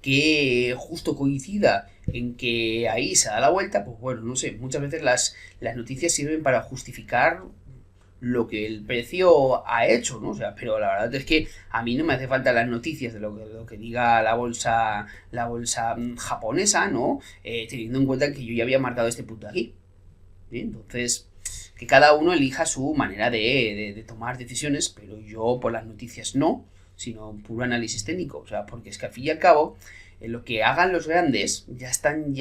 que justo coincida en que ahí se da la vuelta, pues bueno, no sé, muchas veces las noticias sirven para justificar lo que el precio ha hecho, ¿no? O sea, pero la verdad es que a mí no me hace falta las noticias de lo que diga la bolsa japonesa, ¿no? Teniendo en cuenta que yo ya había marcado este punto aquí. ¿Bien? Entonces, que cada uno elija su manera de tomar decisiones, pero yo por las noticias no, sino puro análisis técnico. O sea, porque es que al fin y al cabo, lo que hagan los grandes ya están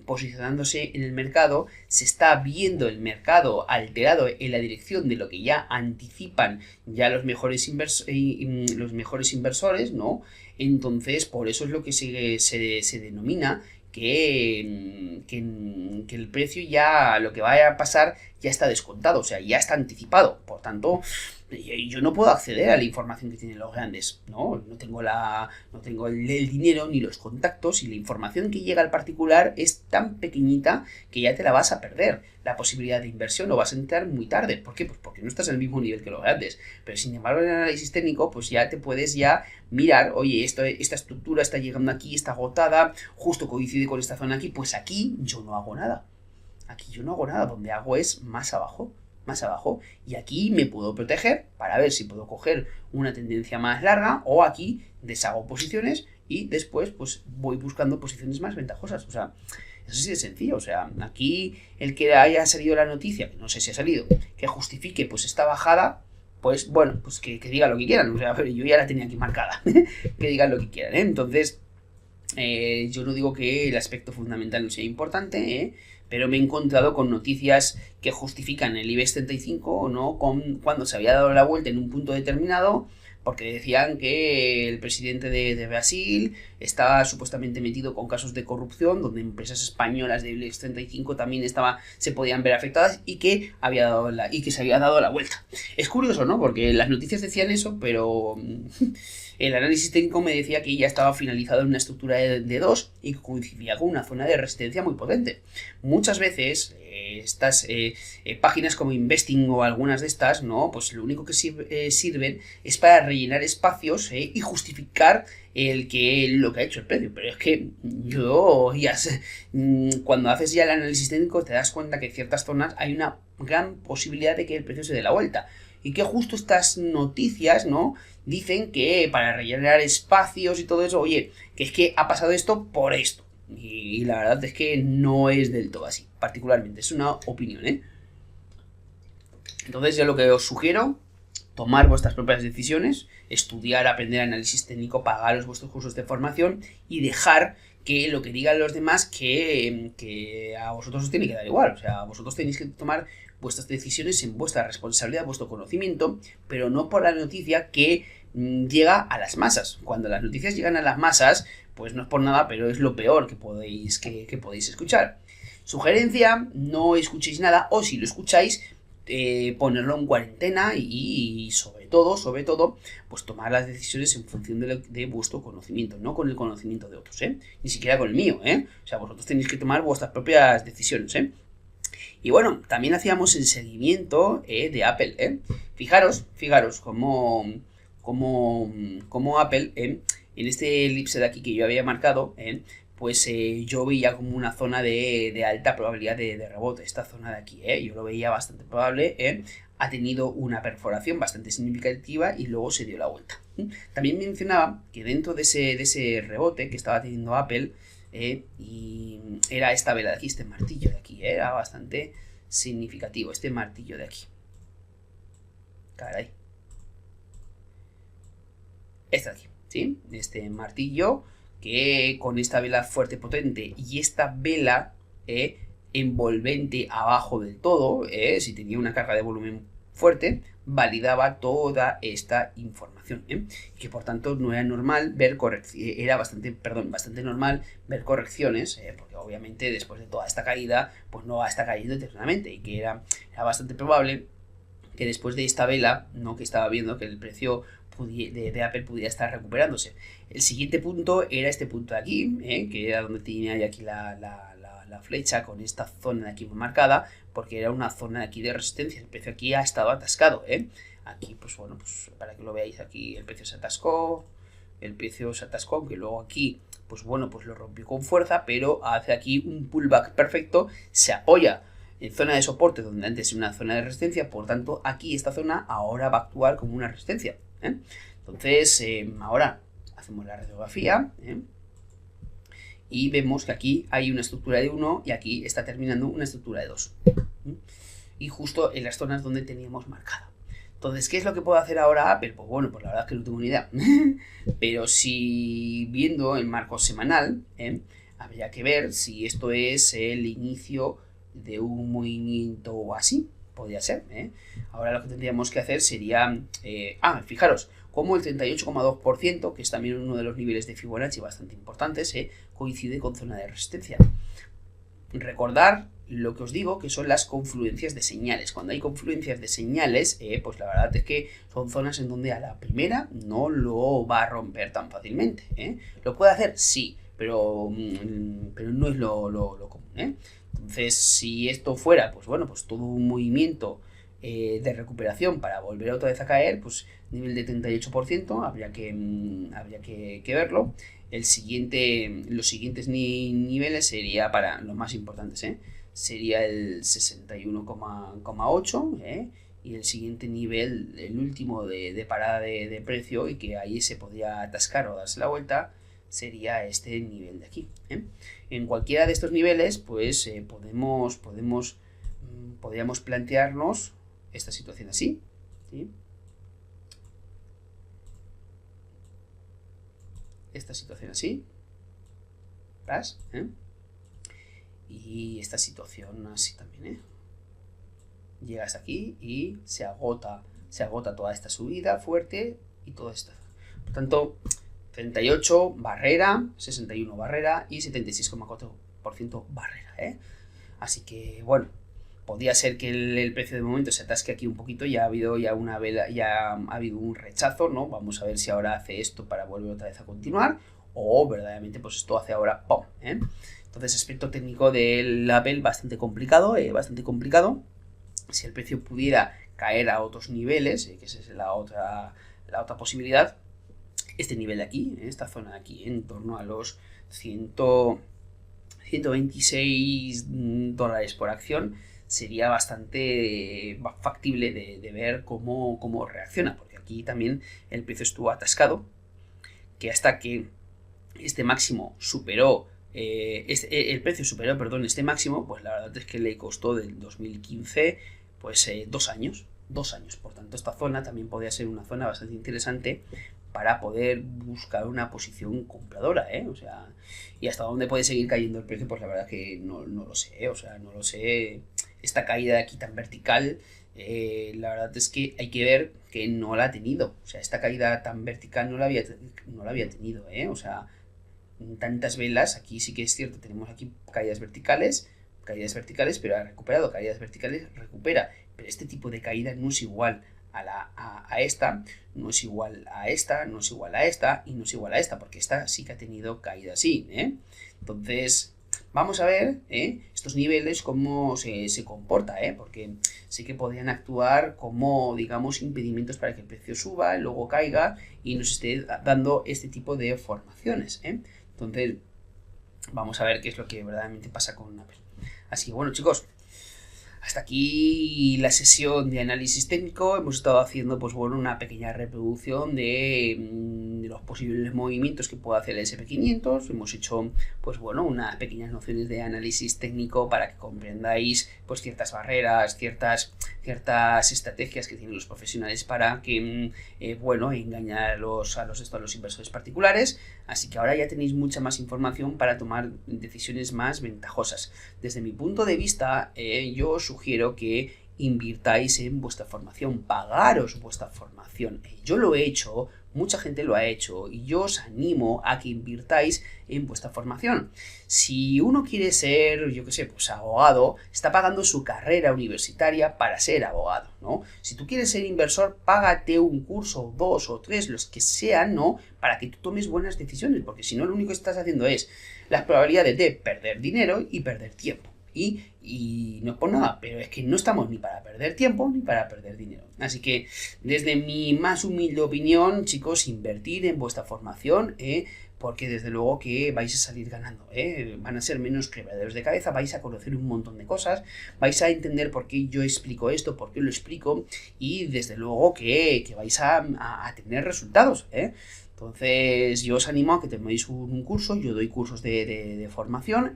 posicionándose en el mercado, se está viendo el mercado alterado en la dirección de lo que ya anticipan ya los mejores inversores, ¿no? Entonces, por eso es lo que se denomina que el precio ya, lo que vaya a pasar, ya está descontado, o sea, ya está anticipado. Por tanto, yo no puedo acceder a la información que tienen los grandes, no tengo el dinero ni los contactos, y la información que llega al particular es tan pequeñita que ya te la vas a perder. La posibilidad de inversión lo vas a entrar muy tarde. ¿Por qué? Pues porque no estás al mismo nivel que los grandes. Pero sin embargo, en el análisis técnico, pues ya te puedes mirar, oye, esta estructura está llegando aquí, está agotada, justo coincide con esta zona aquí, pues aquí yo no hago nada. Aquí yo no hago nada, donde hago es más abajo, y aquí me puedo proteger para ver si puedo coger una tendencia más larga, o aquí deshago posiciones y después pues voy buscando posiciones más ventajosas. O sea, eso sí es sencillo. O sea, aquí el que haya salido la noticia, que no sé si ha salido, que justifique pues esta bajada, pues bueno, pues que digan lo que quieran. O sea, pero yo ya la tenía aquí marcada. Que digan lo que quieran, Entonces, yo no digo que el aspecto fundamental no sea importante, pero me he encontrado con noticias que justifican el IBEX 35, ¿no? Cuando se había dado la vuelta en un punto determinado, porque decían que el presidente de Brasil estaba supuestamente metido con casos de corrupción, donde empresas españolas del IBEX 35 también se podían ver afectadas, y que se había dado la vuelta. Es curioso, ¿no? Porque las noticias decían eso, pero el análisis técnico me decía que ya estaba finalizado en una estructura de 2 y que coincidía con una zona de resistencia muy potente. Muchas veces estas páginas como Investing o algunas de estas, ¿no? Pues lo único que sirven es para rellenar espacios y justificar lo que ha hecho el precio. Pero es que cuando haces ya el análisis técnico te das cuenta que en ciertas zonas hay una gran posibilidad de que el precio se dé la vuelta. Y que justo estas noticias, ¿no? Dicen que para rellenar espacios y todo eso, oye, que es que ha pasado esto por esto. Y la verdad es que no es del todo así, particularmente. Es una opinión, Entonces yo lo que os sugiero, tomar vuestras propias decisiones, estudiar, aprender análisis técnico, pagaros vuestros cursos de formación y dejar que lo que digan los demás, que a vosotros os tiene que dar igual. O sea, vosotros tenéis que tomar vuestras decisiones en vuestra responsabilidad, vuestro conocimiento, pero no por la noticia que llega a las masas. Cuando las noticias llegan a las masas, pues no es por nada, pero es lo peor que podéis escuchar. Sugerencia, no escuchéis nada, o si lo escucháis, ponerlo en cuarentena y sobre todo, pues tomar las decisiones en función de vuestro conocimiento, no con el conocimiento de otros, ni siquiera con el mío, o sea, vosotros tenéis que tomar vuestras propias decisiones, Y bueno, también hacíamos el seguimiento de Apple, Fijaros cómo Apple, en este elipse de aquí que yo había marcado, pues yo veía como una zona de alta probabilidad de rebote, esta zona de aquí, yo lo veía bastante probable, ha tenido una perforación bastante significativa y luego se dio la vuelta. También mencionaba que dentro de ese rebote que estaba teniendo Apple, y era esta vela de aquí, este martillo de aquí, era bastante significativo, este martillo de aquí. Caray. Este de aquí, ¿sí? Este martillo que con esta vela fuerte potente y esta vela envolvente abajo del todo, si tenía una carga de volumen fuerte, validaba toda esta información, que por tanto no era normal ver correcciones, era bastante normal ver correcciones, porque obviamente después de toda esta caída, pues no va a estar cayendo eternamente, y que era bastante probable que después de esta vela, no que estaba viendo que el precio de Apple pudiera estar recuperándose. El siguiente punto era este punto de aquí, que era donde tenía aquí la flecha con esta zona de aquí muy marcada, porque era una zona de aquí de resistencia. El precio aquí ha estado atascado, Aquí, pues bueno, pues para que lo veáis, aquí el precio se atascó, aunque luego aquí, pues bueno, pues lo rompió con fuerza, pero hace aquí un pullback perfecto, se apoya en zona de soporte donde antes era una zona de resistencia, por tanto aquí esta zona ahora va a actuar como una resistencia, Entonces ahora hacemos la radiografía, y vemos que aquí hay una estructura de 1 y aquí está terminando una estructura de 2, y justo en las zonas donde teníamos marcado. Entonces, ¿qué es lo que puede hacer ahora Apple? Pues bueno, pues la verdad es que no tengo ni idea. Pero si viendo el marco semanal, habría que ver si esto es el inicio de un movimiento o así. Podría ser, Ahora lo que tendríamos que hacer sería... fijaros, como el 38,2%, que es también uno de los niveles de Fibonacci bastante importantes, coincide con zona de resistencia. Recordar lo que os digo, que son las confluencias de señales. Cuando hay confluencias de señales, pues la verdad es que son zonas en donde a la primera no lo va a romper tan fácilmente. ¿Lo puede hacer? Sí, pero no es lo común. Entonces, si esto fuera, pues bueno, pues todo un movimiento de recuperación para volver otra vez a caer, pues nivel de 38%, habría que verlo. Los siguientes niveles sería para los más importantes, sería el 61,8, y el siguiente nivel, el último de parada de precio, y que ahí se podría atascar o darse la vuelta, sería este nivel de aquí. En cualquiera de estos niveles, pues podríamos plantearnos esta situación así, ¿sí? Esta situación así, ¿ves? Y esta situación así también, llega hasta aquí y se agota toda esta subida fuerte y todo esto. Por tanto, 38 barrera, 61 barrera y 76,4% barrera, Así que bueno, podría ser que el precio de momento se atasque aquí un poquito, ya ha habido una vela, ya ha habido un rechazo, ¿no? Vamos a ver si ahora hace esto para volver otra vez a continuar, o verdaderamente pues esto hace ahora ¡pum! Entonces, aspecto técnico del Apple bastante complicado, Si el precio pudiera caer a otros niveles, que esa es la otra posibilidad, este nivel de aquí, esta zona de aquí, en torno a los 126 dólares por acción, sería bastante factible de ver cómo reacciona, porque aquí también el precio estuvo atascado, que hasta que este máximo superó, el precio superó, este máximo, pues la verdad es que le costó del 2015, pues 2 años. Por tanto, esta zona también podría ser una zona bastante interesante para poder buscar una posición compradora, O sea, y hasta dónde puede seguir cayendo el precio, pues la verdad que no lo sé, no lo sé. Esta caída de aquí tan vertical, la verdad es que hay que ver que no la ha tenido. O sea, esta caída tan vertical no la había tenido, O sea, tantas velas, aquí sí que es cierto, tenemos aquí caídas verticales, caídas verticales, pero ha recuperado, caídas verticales, recupera. Pero este tipo de caída no es igual a esta, no es igual a esta, no es igual a esta y no es igual a esta, porque esta sí que ha tenido caída así, ¿eh? Entonces, vamos a ver estos niveles cómo se comporta, porque sí que podrían actuar como, digamos, impedimentos para que el precio suba, luego caiga y nos esté dando este tipo de formaciones, Entonces, vamos a ver qué es lo que verdaderamente pasa con Apple. Así que bueno, chicos, hasta aquí la sesión de análisis técnico. Hemos estado haciendo, pues bueno, una pequeña reproducción de los posibles movimientos que puede hacer el SP500. Hemos hecho, pues bueno, unas pequeñas nociones de análisis técnico para que comprendáis, pues ciertas barreras, ciertas estrategias que tienen los profesionales para que, bueno, engañar a los inversores particulares. Así que ahora ya tenéis mucha más información para tomar decisiones más ventajosas. Desde mi punto de vista, yo os sugiero que invirtáis en vuestra formación, pagaros vuestra formación. Yo lo he hecho, mucha gente lo ha hecho y yo os animo a que invirtáis en vuestra formación. Si uno quiere ser, yo qué sé, pues abogado, está pagando su carrera universitaria para ser abogado, ¿no? Si tú quieres ser inversor, págate un curso, 2 o 3, los que sean, ¿no? Para que tú tomes buenas decisiones, porque si no, lo único que estás haciendo es las probabilidades de perder dinero y perder tiempo. Y no es por nada, pero es que no estamos ni para perder tiempo ni para perder dinero. Así que, desde mi más humilde opinión, chicos, invertir en vuestra formación, porque desde luego que vais a salir ganando, van a ser menos quebraderos de cabeza, vais a conocer un montón de cosas, vais a entender por qué yo explico esto, por qué lo explico, y desde luego que vais a tener resultados, Entonces, yo os animo a que toméis un curso. Yo doy cursos de formación,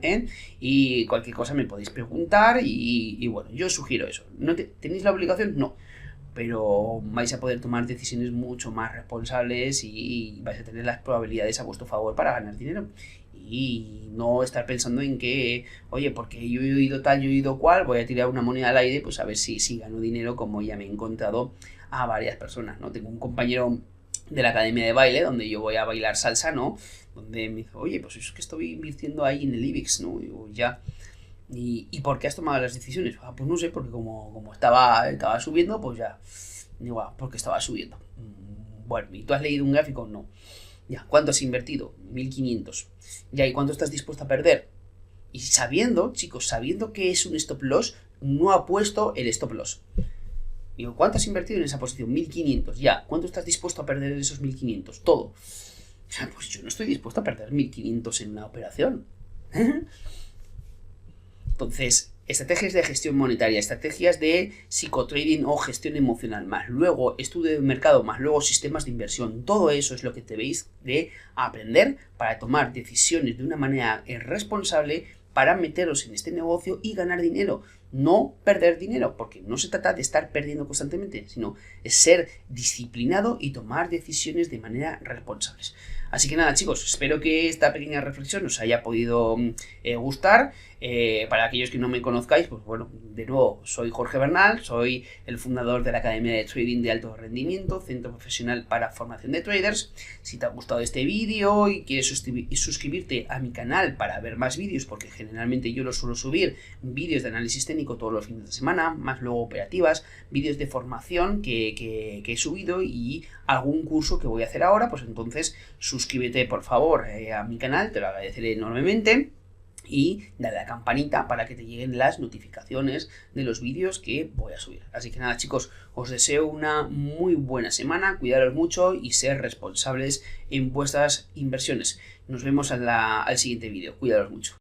y cualquier cosa me podéis preguntar y bueno, yo os sugiero eso. ¿No tenéis la obligación? No. Pero vais a poder tomar decisiones mucho más responsables y vais a tener las probabilidades a vuestro favor para ganar dinero. Y no estar pensando en que, oye, porque yo he oído tal, yo he oído cual, voy a tirar una moneda al aire, pues a ver si gano dinero, como ya me he encontrado a varias personas, ¿no? Tengo un compañero de la academia de baile, donde yo voy a bailar salsa, ¿no? Donde me dice, oye, pues es que estoy invirtiendo ahí en el IBEX, ¿no? Y digo, ya. ¿Y por qué has tomado las decisiones? Pues no sé, porque como estaba subiendo, pues ya. Digo, porque estaba subiendo. Bueno, ¿y tú has leído un gráfico? No. Ya, ¿cuánto has invertido? 1.500. Ya, ¿y cuánto estás dispuesto a perder? Y sabiendo, chicos, sabiendo que es un stop loss, no ha puesto el stop loss. Digo, ¿cuánto has invertido en esa posición? 1.500. Ya, ¿cuánto estás dispuesto a perder en esos 1.500? Todo. O sea, pues yo no estoy dispuesto a perder 1.500 en una operación. Entonces, estrategias de gestión monetaria, estrategias de psicotrading o gestión emocional, más luego estudio de mercado, más luego sistemas de inversión. Todo eso es lo que debéis de aprender para tomar decisiones de una manera responsable, para meteros en este negocio y ganar dinero, no perder dinero, porque no se trata de estar perdiendo constantemente, sino es ser disciplinado y tomar decisiones de manera responsables. Así que nada, chicos, espero que esta pequeña reflexión os haya podido gustar. Para aquellos que no me conozcáis, pues bueno, de nuevo, soy Jorge Bernal, soy el fundador de la Academia de Trading de Alto Rendimiento, centro profesional para formación de traders. Si te ha gustado este vídeo y quieres suscribirte a mi canal para ver más vídeos, porque generalmente yo lo suelo subir, vídeos de análisis técnico todos los fines de semana, más luego operativas, vídeos de formación que he subido y algún curso que voy a hacer ahora, pues entonces suscríbete por favor a mi canal, te lo agradeceré enormemente. Y dale a la campanita para que te lleguen las notificaciones de los vídeos que voy a subir. Así que nada, chicos, os deseo una muy buena semana, cuidaros mucho y ser responsables en vuestras inversiones. Nos vemos al siguiente vídeo, cuidaros mucho.